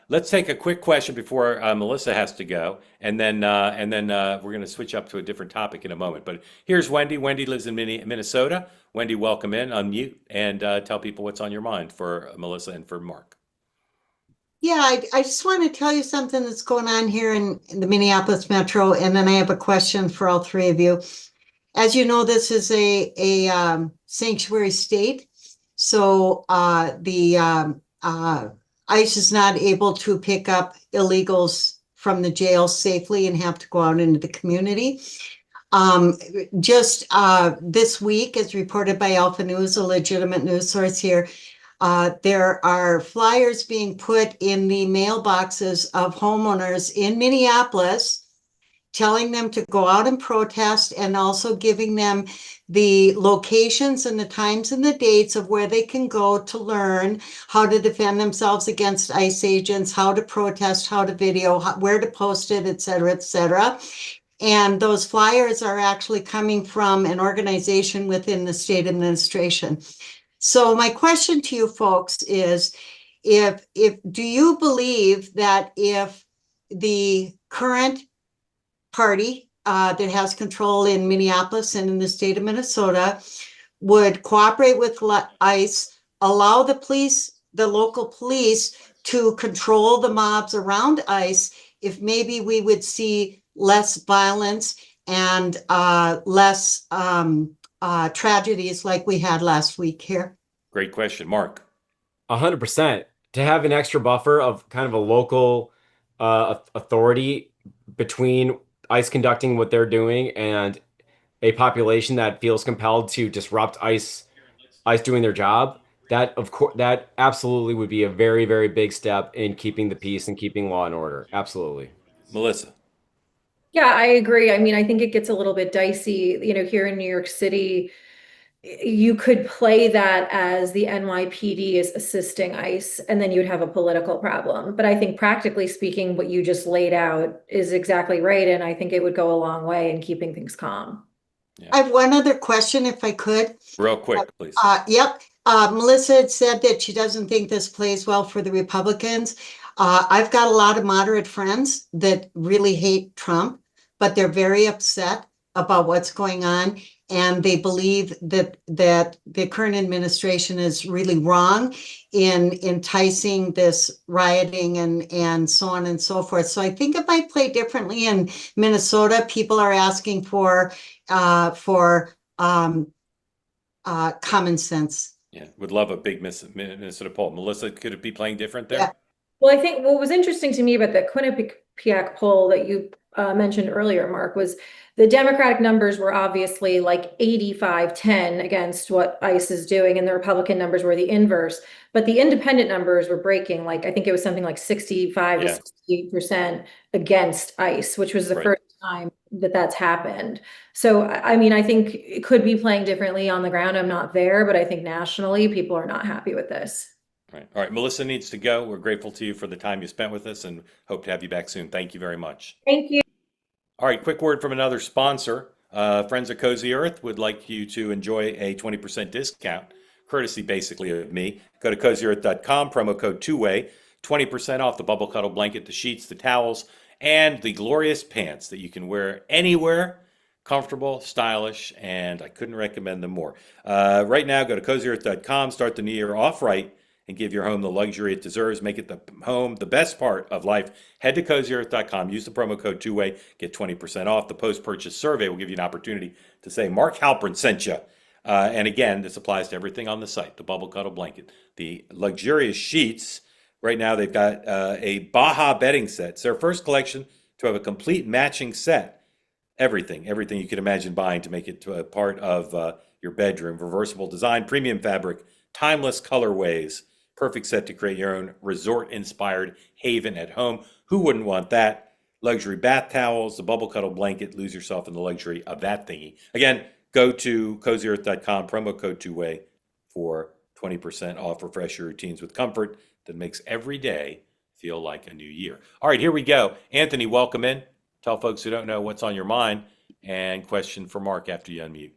Speaker 1: Let's take a quick question before Melissa has to go, and then we're going to switch up to a different topic in a moment. But here's Wendy. Wendy lives in Minnesota. Wendy, welcome in. Unmute and tell people what's on your mind for Melissa and for Mark.
Speaker 10: Yeah, I just want to tell you something that's going on here in the Minneapolis Metro, and then I have a question for all three of you. As you know, this is a sanctuary state, so the ICE is not able to pick up illegals from the jail safely and have to go out into the community. Just this week, as reported by Alpha News, a legitimate news source here, there are flyers being put in the mailboxes of homeowners in Minneapolis telling them to go out and protest, and also giving them the locations and the times and the dates of where they can go to learn how to defend themselves against ICE agents, how to protest, how to video, where to post it, et cetera, et cetera. And those flyers are actually coming from an organization within the state administration. So my question to you folks is, if do you believe that if the current party that has control in Minneapolis and in the state of Minnesota would cooperate with ICE, allow the police, the local police, to control the mobs around ICE, if maybe we would see less violence and less tragedies like we had last week here?
Speaker 1: Great question, Mark.
Speaker 3: 100%. To have an extra buffer of kind of a local authority between ICE conducting what they're doing and a population that feels compelled to disrupt ICE doing their job, that of course that absolutely would be a very, very big step in keeping the peace and keeping law and order. Absolutely.
Speaker 1: Melissa.
Speaker 2: Yeah, I agree. I mean, I think it gets a little bit dicey. Here in New York City, you could play that as the NYPD is assisting ICE, and then you'd have a political problem. But I think practically speaking, what you just laid out is exactly right. And I think it would go a long way in keeping things calm.
Speaker 1: Yeah.
Speaker 10: I have one other question, if I could.
Speaker 1: Real quick, please.
Speaker 10: Yep. Melissa had said that she doesn't think this plays well for the Republicans. I've got a lot of moderate friends that really hate Trump, but they're very upset about what's going on. And they believe that the current administration is really wrong in enticing this rioting and so on and so forth. So I think it might play differently in Minnesota. People are asking for common sense.
Speaker 1: Yeah, would love a big Minnesota poll. Melissa, could it be playing different there?
Speaker 10: Yeah.
Speaker 2: Well, I think what was interesting to me about the Quinnipiac poll that you mentioned earlier, Mark, was the Democratic numbers were obviously like 85-10 against what ICE is doing, and the Republican numbers were the inverse. But the independent numbers were breaking, like I think it was something like 65 to 68% against ICE, which was the first time that that's happened. So, I mean, I think it could be playing differently on the ground. I'm not there, but I think nationally people are not happy with this.
Speaker 1: Right. All right. Melissa needs to go. We're grateful to you for the time you spent with us and hope to have you back soon. Thank you very much.
Speaker 2: Thank you.
Speaker 1: All right. Quick word from another sponsor. Friends of Cozy Earth would like you to enjoy a 20% discount courtesy basically of me. Go to cozyearth.com, promo code two-way, 20% off the bubble cuddle blanket, the sheets, the towels, and the glorious pants that you can wear anywhere. Comfortable, stylish, and I couldn't recommend them more. Right now, go to cozyearth.com, start the new year off right, and give your home the luxury it deserves. Make it the home the best part of life. Head to cozyearth.com, use the promo code two-way, get 20% off. The post-purchase survey will give you an opportunity to say Mark Halperin sent you. And again, this applies to everything on the site, the bubble cuddle blanket, the luxurious sheets. Right now, they've got a Baja bedding set. It's their first collection to have a complete matching set. Everything you could imagine buying to make it to a part of your bedroom. Reversible design, premium fabric, timeless colorways. Perfect set to create your own resort-inspired haven at home. Who wouldn't want that? Luxury bath towels, the bubble cuddle blanket. Lose yourself in the luxury of that thingy. Again, go to cozyearth.com, promo code two-way for 20% off. Refresh your routines with comfort that makes every day feel like a new year. All right, here we go. Anthony, welcome in. Tell folks who don't know what's on your mind, and question for Mark after you unmute.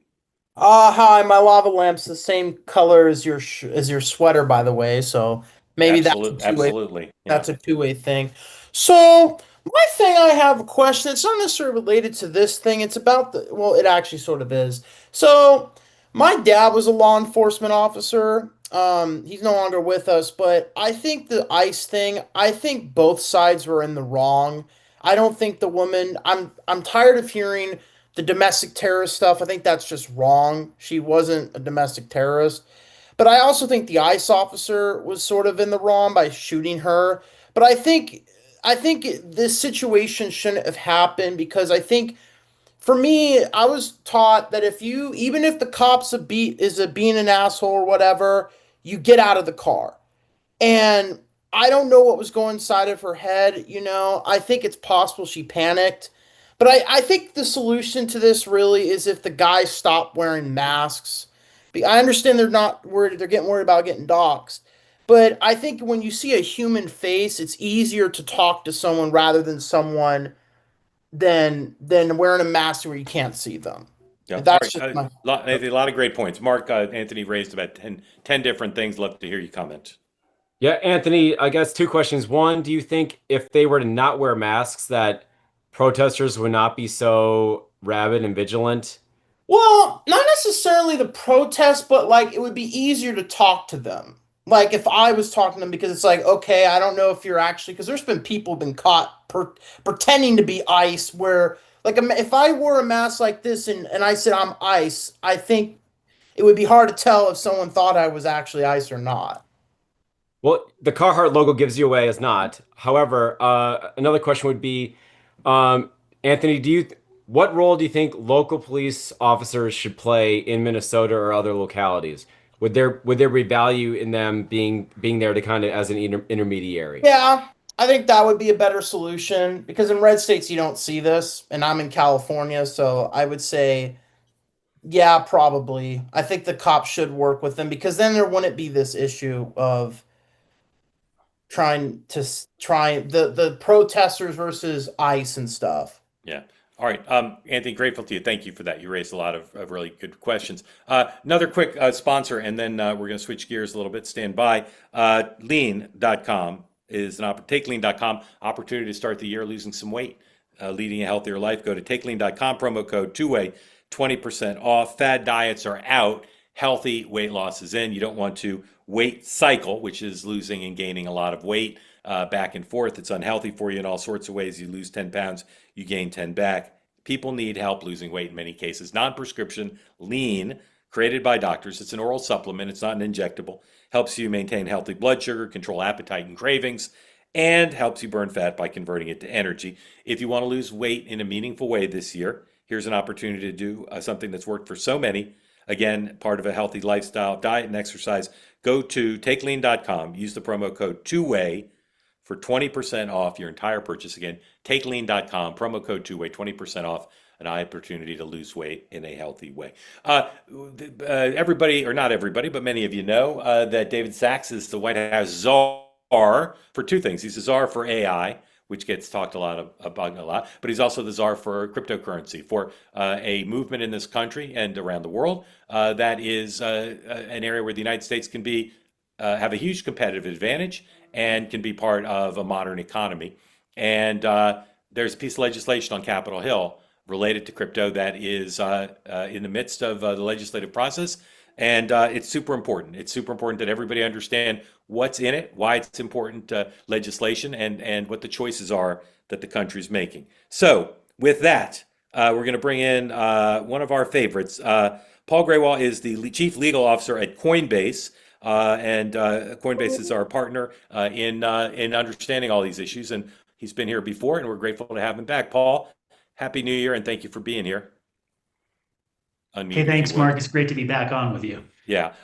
Speaker 11: Hi, my lava lamp's the same color as your sweater, by the way, so maybe
Speaker 1: Absolutely.
Speaker 11: that's a two-way thing. So my thing, I have a question. It's not necessarily related to this thing. It's about well, it actually sort of is. So my dad was a law enforcement officer. He's no longer with us, but I think the ICE thing, I think both sides were in the wrong. I don't think the woman, I'm tired of hearing the domestic terrorist stuff. I think that's just wrong. She wasn't a domestic terrorist. But I also think the ICE officer was sort of in the wrong by shooting her. But I think this situation shouldn't have happened, because I think, for me, I was taught that even if the cop's being an asshole or whatever, you get out of the car. And I don't know what was going inside of her head. I think it's possible she panicked. But I think the solution to this really is if the guys stop wearing masks. I understand they're not worried, they're getting worried about getting doxxed. But I think when you see a human face, it's easier to talk to someone rather than wearing a mask where you can't see them.
Speaker 1: Yeah.
Speaker 11: That's
Speaker 1: All right.
Speaker 11: just
Speaker 1: A lot of great points. Mark, Anthony raised about 10 different things. Love to hear you comment.
Speaker 3: Yeah, Anthony, I guess two questions. One, do you think if they were to not wear masks that protesters would not be so rabid and vigilant?
Speaker 11: Well, not necessarily the protest, but it would be easier to talk to them. If I was talking to them, because it's okay, I don't know if you're actually, because there's been people been caught pretending to be ICE, where if I wore a mask like this and I said I'm ICE, I think it would be hard to tell if someone thought I was actually ICE or not.
Speaker 3: Well, the Carhartt logo gives you away as not. However, another question would be, Anthony, what role do you think local police officers should play in Minnesota or other localities? Would there be value in them being there to kind of as an intermediary?
Speaker 11: Yeah, I think that would be a better solution, because in red states you don't see this, and I'm in California, so I would say, yeah, probably. I think the cops should work with them, because then there wouldn't be this issue of the protesters versus ICE and stuff.
Speaker 1: Yeah. All right. Anthony, grateful to you. Thank you for that. You raised a lot of really good questions. Another quick sponsor, and then we're going to switch gears a little bit. Stand by. Lean.com is take lean.com, opportunity to start the year losing some weight, leading a healthier life. Go to takelean.com, promo code two-way, 20% off. Fad diets are out. Healthy weight loss is in. You don't want to weight cycle, which is losing and gaining a lot of weight back and forth. It's unhealthy for you in all sorts of ways. You lose 10 pounds, you gain 10 back. People need help losing weight in many cases. Non-prescription, lean, created by doctors. It's an oral supplement. It's not an injectable. Helps you maintain healthy blood sugar, control appetite and cravings, and helps you burn fat by converting it to energy. If you want to lose weight in a meaningful way this year, here's an opportunity to do something that's worked for so many. Again, part of a healthy lifestyle, diet and exercise. Go to takelean.com. Use the promo code two-way for 20% off your entire purchase. Again, takelean.com, promo code two-way, 20% off, an opportunity to lose weight in a healthy way. Everybody, or not everybody, but many of you know that David Sachs is the White House czar for two things. He's a czar for AI, which gets talked about a lot. But he's also the czar for cryptocurrency, for a movement in this country and around the world that is an area where the United States can be have a huge competitive advantage and can be part of a modern economy. And there's a piece of legislation on Capitol Hill related to crypto that is in the midst of the legislative process. And it's super important. It's super important that everybody understand what's in it, why it's important legislation, and what the choices are that the country's making. So with that, we're going to bring in one of our favorites. Paul Grewal is the Chief Legal Officer at Coinbase. And Coinbase is our partner in understanding all these issues. And he's been here before, and we're grateful to have him back. Paul, Happy New Year, and thank you for being here.
Speaker 12: Hey, thanks, Mark. It's great to be back on with you.
Speaker 1: Yeah.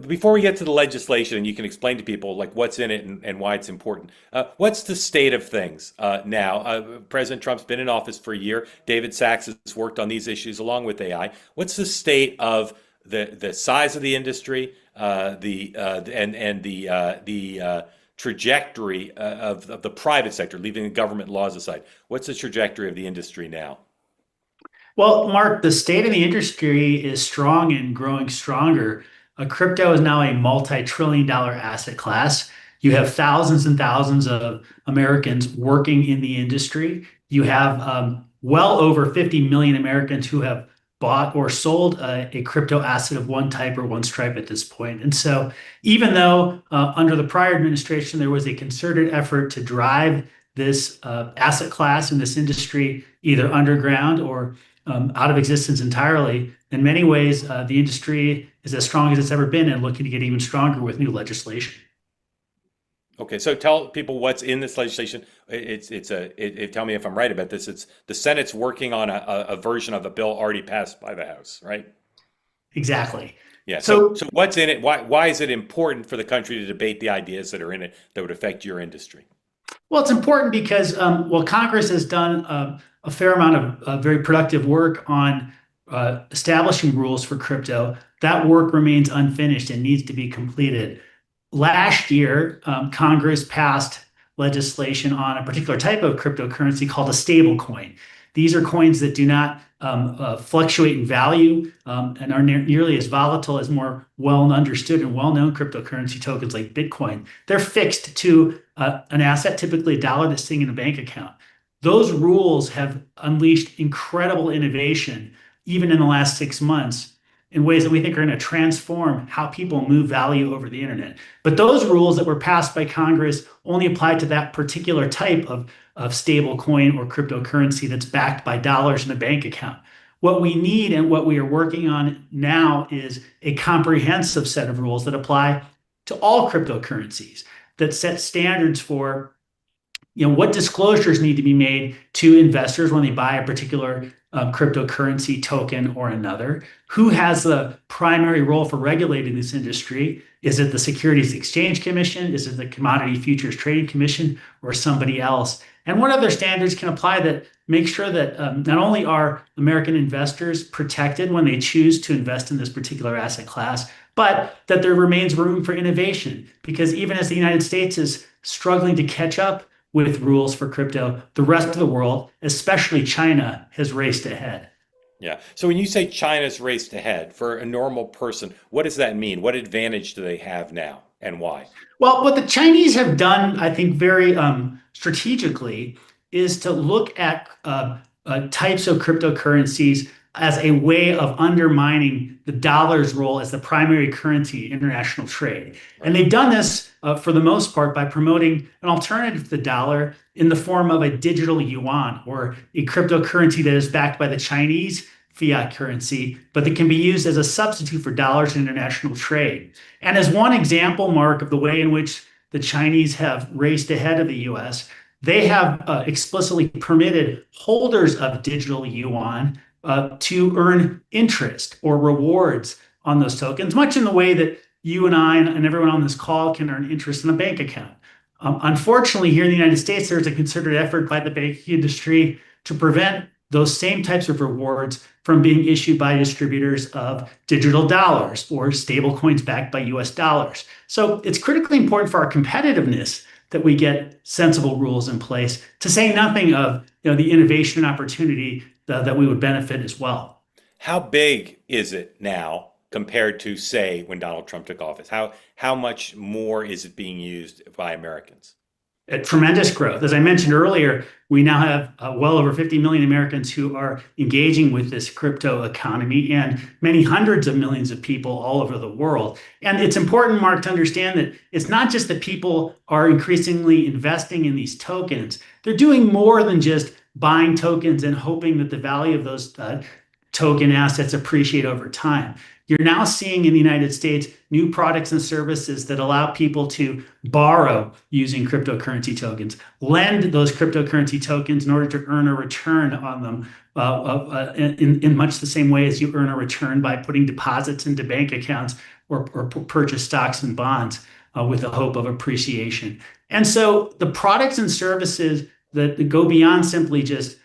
Speaker 1: Before we get to the legislation, and you can explain to people like what's in it and why it's important. What's the state of things now? President Trump's been in office for a year. David Sachs has worked on these issues along with AI. What's the state of the size of the industry, the trajectory of the private sector, leaving the government laws aside? What's the trajectory of the industry now?
Speaker 12: Well, Mark, the state of the industry is strong and growing stronger. Crypto is now a multi-trillion-dollar asset class. You have thousands and thousands of Americans working in the industry. You have well over 50 million Americans who have bought or sold a crypto asset of one type or one stripe at this point. And so even though under the prior administration, there was a concerted effort to drive this asset class and this industry either underground or out of existence entirely, in many ways, the industry is as strong as it's ever been and looking to get even stronger with new legislation.
Speaker 1: Okay, so tell people what's in this legislation. Tell me if I'm right about this. It's the Senate's working on a version of a bill already passed by the House, right?
Speaker 12: Exactly.
Speaker 1: Yeah. So what's in it? Why is it important for the country to debate the ideas that are in it that would affect your industry?
Speaker 12: Well, it's important because Congress has done a fair amount of very productive work on establishing rules for crypto. That work remains unfinished and needs to be completed. Last year, Congress passed legislation on a particular type of cryptocurrency called a stable coin. These are coins that do not fluctuate in value and are nearly as volatile as more well understood and well-known cryptocurrency tokens like Bitcoin. They're fixed to an asset, typically $1 that's sitting in a bank account. Those rules have unleashed incredible innovation, even in the last 6 months, in ways that we think are going to transform how people move value over the internet. But those rules that were passed by Congress only apply to that particular type of stable coin or cryptocurrency that's backed by dollars in a bank account. What we need and what we are working on now is a comprehensive set of rules that apply to all cryptocurrencies, that set standards for what disclosures need to be made to investors when they buy a particular cryptocurrency token or another. Who has the primary role for regulating this industry? Is it the Securities Exchange Commission? Is it the Commodity Futures Trading Commission or somebody else? And what other standards can apply that make sure that not only are American investors protected when they choose to invest in this particular asset class, but that there remains room for innovation? Because even as the United States is struggling to catch up with rules for crypto, the rest of the world, especially China, has raced ahead.
Speaker 1: Yeah. So when you say China's raced ahead, for a normal person, what does that mean? What advantage do they have now and why?
Speaker 12: Well, what the Chinese have done, I think, very strategically, is to look at types of cryptocurrencies as a way of undermining the dollar's role as the primary currency in international trade. And they've done this for the most part by promoting an alternative to the dollar in the form of a digital yuan, or a cryptocurrency that is backed by the Chinese fiat currency, but that can be used as a substitute for dollars in international trade. And as one example, Mark, of the way in which the Chinese have raced ahead of the US, they have explicitly permitted holders of digital yuan to earn interest or rewards on those tokens, much in the way that you and I and everyone on this call can earn interest in a bank account. Unfortunately, here in the United States, there's a concerted effort by the banking industry to prevent those same types of rewards from being issued by distributors of digital dollars or stable coins backed by US dollars. So it's critically important for our competitiveness that we get sensible rules in place, to say nothing of the innovation opportunity that we would benefit as well.
Speaker 1: How big is it now compared to, say, when Donald Trump took office? How much more is it being used by Americans?
Speaker 12: Tremendous growth. As I mentioned earlier, we now have well over 50 million Americans who are engaging with this crypto economy, and many hundreds of millions of people all over the world. And it's important, Mark, to understand that it's not just that people are increasingly investing in these tokens. They're doing more than just buying tokens and hoping that the value of those token assets appreciate over time. You're now seeing in the United States new products and services that allow people to borrow using cryptocurrency tokens, lend those cryptocurrency tokens in order to earn a return on them in much the same way as you earn a return by putting deposits into bank accounts or purchase stocks and bonds with the hope of appreciation. And so the products and services that go beyond simply just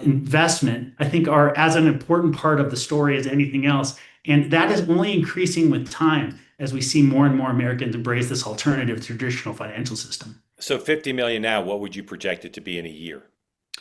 Speaker 12: investment, I think, are as an important part of the story as anything else. And that is only increasing with time as we see more and more Americans embrace this alternative traditional financial system.
Speaker 1: So 50 million now, what would you project it to be in a year?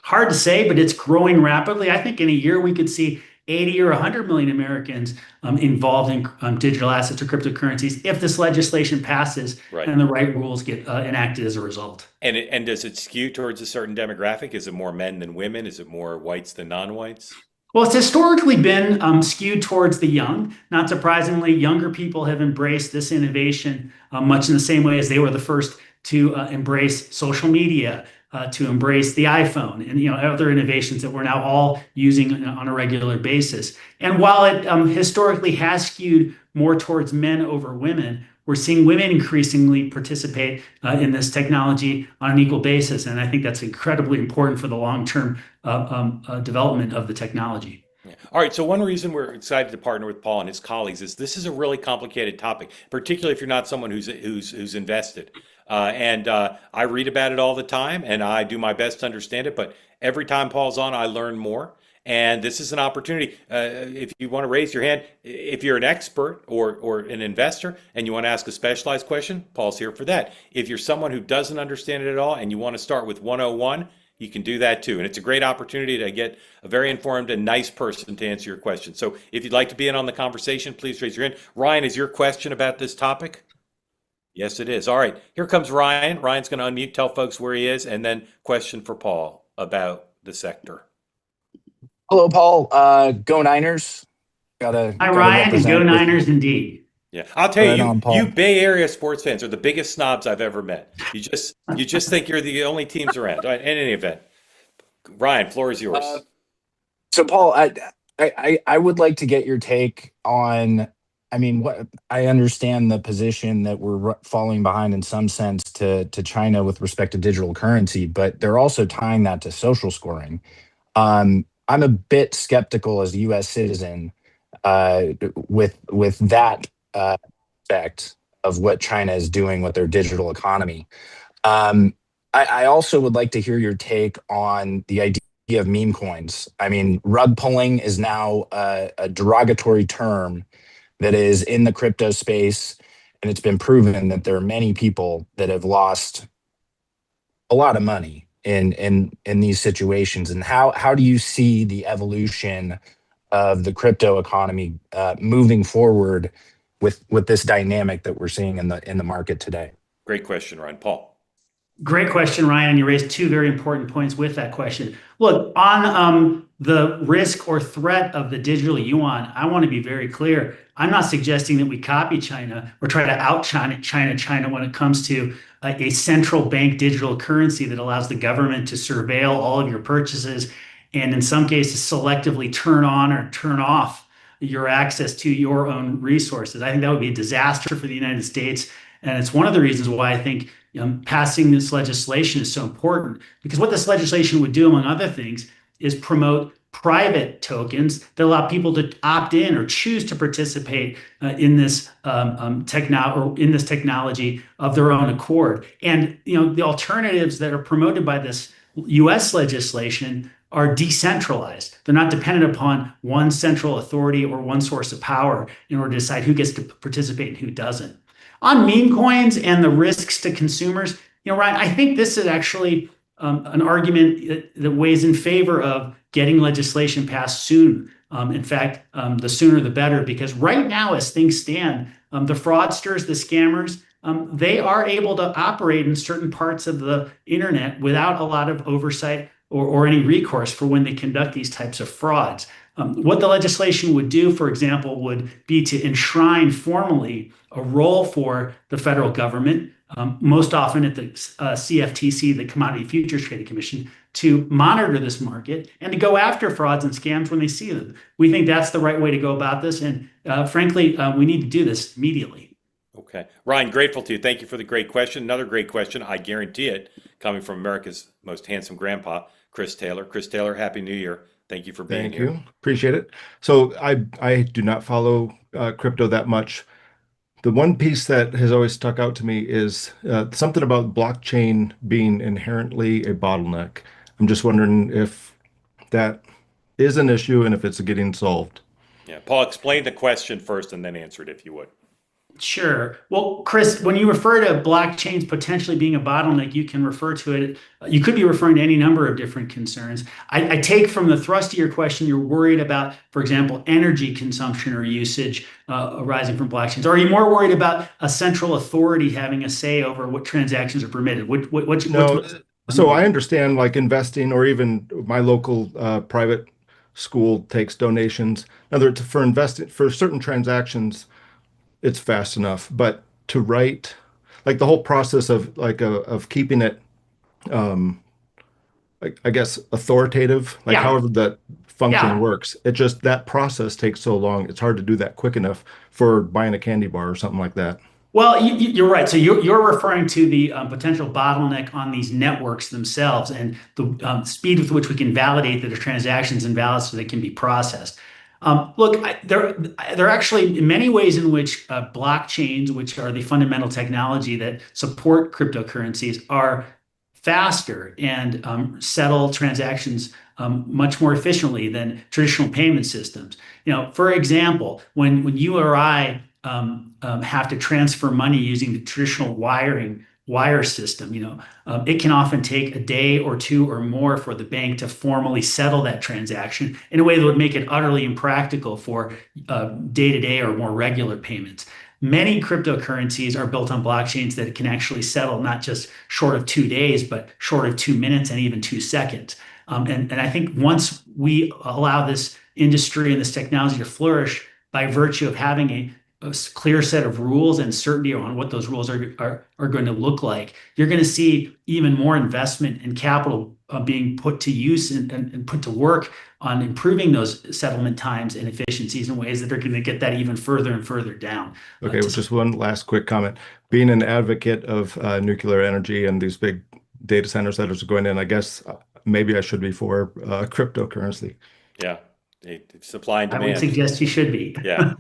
Speaker 12: Hard to say, but it's growing rapidly. I think in a year we could see 80 or 100 million Americans involved in digital assets or cryptocurrencies if this legislation passes and the right rules get enacted as a result.
Speaker 1: And does it skew towards a certain demographic? Is it more men than women? Is it more whites than non-whites?
Speaker 12: Well, it's historically been skewed towards the young. Not surprisingly, younger people have embraced this innovation much in the same way as they were the first to embrace social media, to embrace the iPhone, and other innovations that we're now all using on a regular basis. And while it historically has skewed more towards men over women, we're seeing women increasingly participate in this technology on an equal basis. And I think that's incredibly important for the long-term development of the technology.
Speaker 1: Yeah. All right. So one reason we're excited to partner with Paul and his colleagues is this is a really complicated topic, particularly if you're not someone who's invested. I read about it all the time, and I do my best to understand it. But every time Paul's on, I learn more. And this is an opportunity. If you want to raise your hand, if you're an expert or an investor and you want to ask a specialized question, Paul's here for that. If you're someone who doesn't understand it at all and you want to start with 101, you can do that too. And it's a great opportunity to get a very informed and nice person to answer your question. So if you'd like to be in on the conversation, please raise your hand. Ryan, is your question about this topic? Yes, it is. All right, here comes Ryan. Ryan's going to unmute, tell folks where he is, and then question for Paul about the sector.
Speaker 13: Hello, Paul. Go Niners. Hi,
Speaker 12: Ryan, and go Niners indeed.
Speaker 1: Yeah, I'll tell you, Bay Area sports fans are the biggest snobs I've ever met. You just think you're the only teams around. In any event, Ryan, floor is yours.
Speaker 13: So, Paul, I would like to get your take on. I mean, what I understand the position that we're falling behind in some sense to China with respect to digital currency, but they're also tying that to social scoring. I'm a bit skeptical as a U.S. citizen with that aspect of what China is doing with their digital economy. I also would like to hear your take on the idea of meme coins. I mean, rug pulling is now a derogatory term that is in the crypto space, and it's been proven that there are many people that have lost a lot of money in these situations. And how do you see the evolution of the crypto economy moving forward with this dynamic that we're seeing in the market today?
Speaker 1: Great question, Ryan. Paul.
Speaker 12: Great question, Ryan. And you raised two very important points with that question. Look, on the risk or threat of the digital yuan, I want to be very clear. I'm not suggesting that we copy China or try to out-China when it comes to a central bank digital currency that allows the government to surveil all of your purchases and in some cases selectively turn on or turn off your access to your own resources. I think that would be a disaster for the United States. And it's one of the reasons why I think passing this legislation is so important, because what this legislation would do, among other things, is promote private tokens that allow people to opt in or choose to participate in this technology of their own accord. And the alternatives that are promoted by this U.S. legislation are decentralized. They're not dependent upon one central authority or one source of power in order to decide who gets to participate and who doesn't. On meme coins and the risks to consumers, Ryan, I think this is actually an argument that weighs in favor of getting legislation passed soon. In fact, the sooner the better, because right now, as things stand, the fraudsters, the scammers, they are able to operate in certain parts of the internet without a lot of oversight or any recourse for when they conduct these types of frauds. What the legislation would do, for example, would be to enshrine formally a role for the federal government, most often at the CFTC, the Commodity Futures Trading Commission, to monitor this market and to go after frauds and scams when they see them. We think that's the right way to go about this. And frankly, we need to do this immediately.
Speaker 1: Okay. Ryan, grateful to you. Thank you for the great question. Another great question, I guarantee it, coming from America's most handsome grandpa, Chris Taylor. Chris Taylor, Happy New Year. Thank you for being here.
Speaker 14: Thank you. Appreciate it. So I do not follow crypto that much. The one piece that has always stuck out to me is something about blockchain being inherently a bottleneck. I'm just wondering if that is an issue and if it's getting solved.
Speaker 1: Yeah. Paul, explain the question first and then answer it if you would.
Speaker 12: Sure. Well, Chris, when you refer to blockchains potentially being a bottleneck, you can refer to it. You could be referring to any number of different concerns. I take from the thrust of your question, you're worried about, for example, energy consumption or usage arising from blockchains. Or are you more worried about a central authority having a say over what transactions are permitted?
Speaker 14: So I understand like investing, or even my local private school takes donations. In other words, for investing for certain transactions, it's fast enough, but to write, like the whole process of of keeping it, I guess authoritative, like however that function works, it just, that process takes so long. It's hard to do that quick enough for buying a candy bar or something like that.
Speaker 12: Well, you're right. So you're referring to the potential bottleneck on these networks themselves and the speed with which we can validate that a transaction's invalid so they can be processed. Look, there are actually many ways in which blockchains, which are the fundamental technology that support cryptocurrencies, are faster and settle transactions much more efficiently than traditional payment systems. For example, when you or I have to transfer money using the traditional wire system, it can often take a day or two or more for the bank to formally settle that transaction in a way that would make it utterly impractical for day-to-day or more regular payments. Many cryptocurrencies are built on blockchains that can actually settle not just short of 2 days, but short of 2 minutes and even 2 seconds. And I think once we allow this industry and this technology to flourish by virtue of having a clear set of rules and certainty on what those rules are going to look like, you're going to see even more investment and capital being put to use and put to work on improving those settlement times and efficiencies in ways that are going to get that even further and further down.
Speaker 14: Okay, just one last quick comment. Being an advocate of nuclear energy and these big data centers that are going in, I guess maybe I should be for cryptocurrency.
Speaker 1: Yeah. Supply and demand.
Speaker 12: I would suggest you should be.
Speaker 1: Yeah.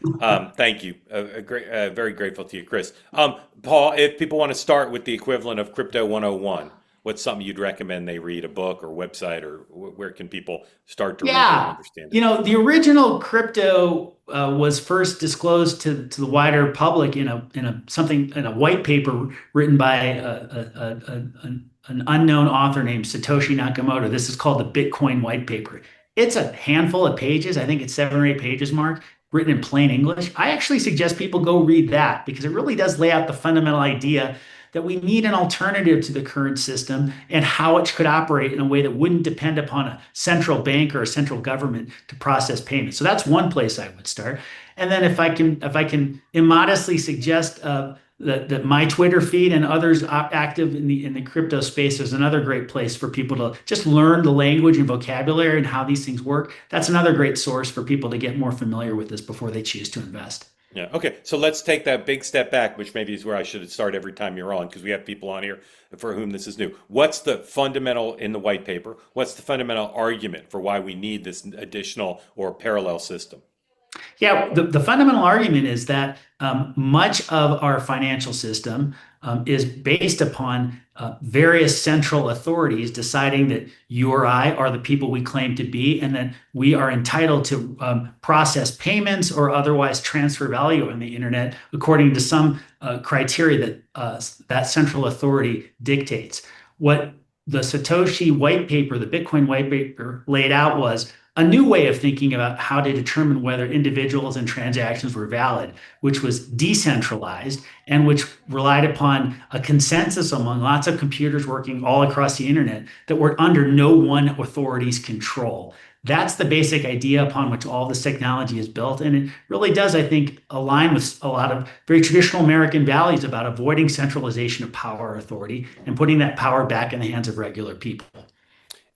Speaker 1: Thank you. Very grateful to you, Chris. Paul, if people want to start with the equivalent of Crypto 101, what's something you'd recommend they read, a book or website, or where can people start to read and understand it?
Speaker 12: The original crypto was first disclosed to the wider public in a white paper written by an unknown author named Satoshi Nakamoto. This is called the Bitcoin White Paper. It's a handful of pages. I think it's 7 or 8 pages, Mark, written in plain English. I actually suggest people go read that because it really does lay out the fundamental idea that we need an alternative to the current system and how it could operate in a way that wouldn't depend upon a central bank or a central government to process payments. So that's one place I would start. And then if I can immodestly suggest that my Twitter feed and others active in the crypto space is another great place for people to just learn the language and vocabulary and how these things work. That's another great source for people to get more familiar with this before they choose to invest.
Speaker 1: Yeah. Okay. So let's take that big step back, which maybe is where I should start every time you're on, because we have people on here for whom this is new. What's the fundamental in the white paper? What's the fundamental argument for why we need this additional or parallel system?
Speaker 12: Yeah, the fundamental argument is that much of our financial system is based upon various central authorities deciding that you or I are the people we claim to be, and that we are entitled to process payments or otherwise transfer value on the internet according to some criteria that that central authority dictates. What the Satoshi white paper, the Bitcoin white paper, laid out was a new way of thinking about how to determine whether individuals and transactions were valid, which was decentralized and which relied upon a consensus among lots of computers working all across the internet that were under no one authority's control. That's the basic idea upon which all this technology is built. And it really does, I think, align with a lot of very traditional American values about avoiding centralization of power or authority and putting that power back in the hands of regular people.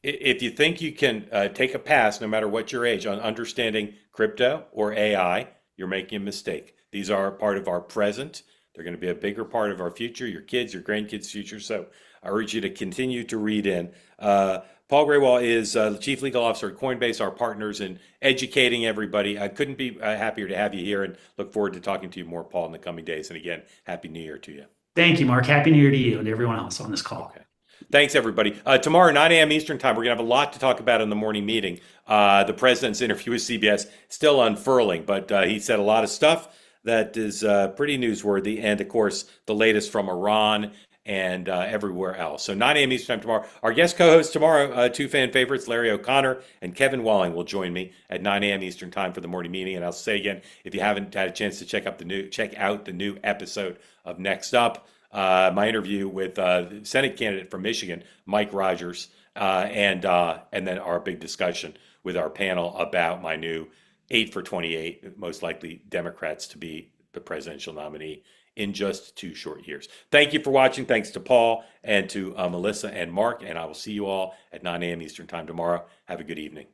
Speaker 1: If you think you can take a pass, no matter what your age, on understanding crypto or AI, you're making a mistake. These are part of our present. They're going to be a bigger part of our future, your kids, your grandkids' future. So I urge you to continue to read in. Paul Graywall is the Chief Legal Officer at Coinbase, our partners in educating everybody. I couldn't be happier to have you here, and look forward to talking to you more, Paul, in the coming days. And again, Happy New Year to you.
Speaker 12: Thank you, Mark. Happy New Year to you and everyone else on this call.
Speaker 1: Okay. Thanks, everybody. Tomorrow, 9 a.m. Eastern Time, we're going to have a lot to talk about in the morning meeting. The president's interview with CBS still unfurling, but he said a lot of stuff that is pretty newsworthy. And, of course, the latest from Iran and everywhere else. So 9 a.m. Eastern Time tomorrow. Our guest co-hosts tomorrow, two fan favorites, Larry O'Connor and Kevin Walling, will join me at 9 a.m. Eastern Time for the morning meeting. And I'll say again, if you haven't had a chance to check out the new episode of Next Up, my interview with Senate candidate from Michigan, Mike Rogers, and then our big discussion with our panel about my new 8 for 28, most likely Democrats to be the presidential nominee in just 2 short years. Thank you for watching. Thanks to Paul and to Melissa and Mark, and I will see you all at 9 a.m. Eastern Time tomorrow. Have a good evening.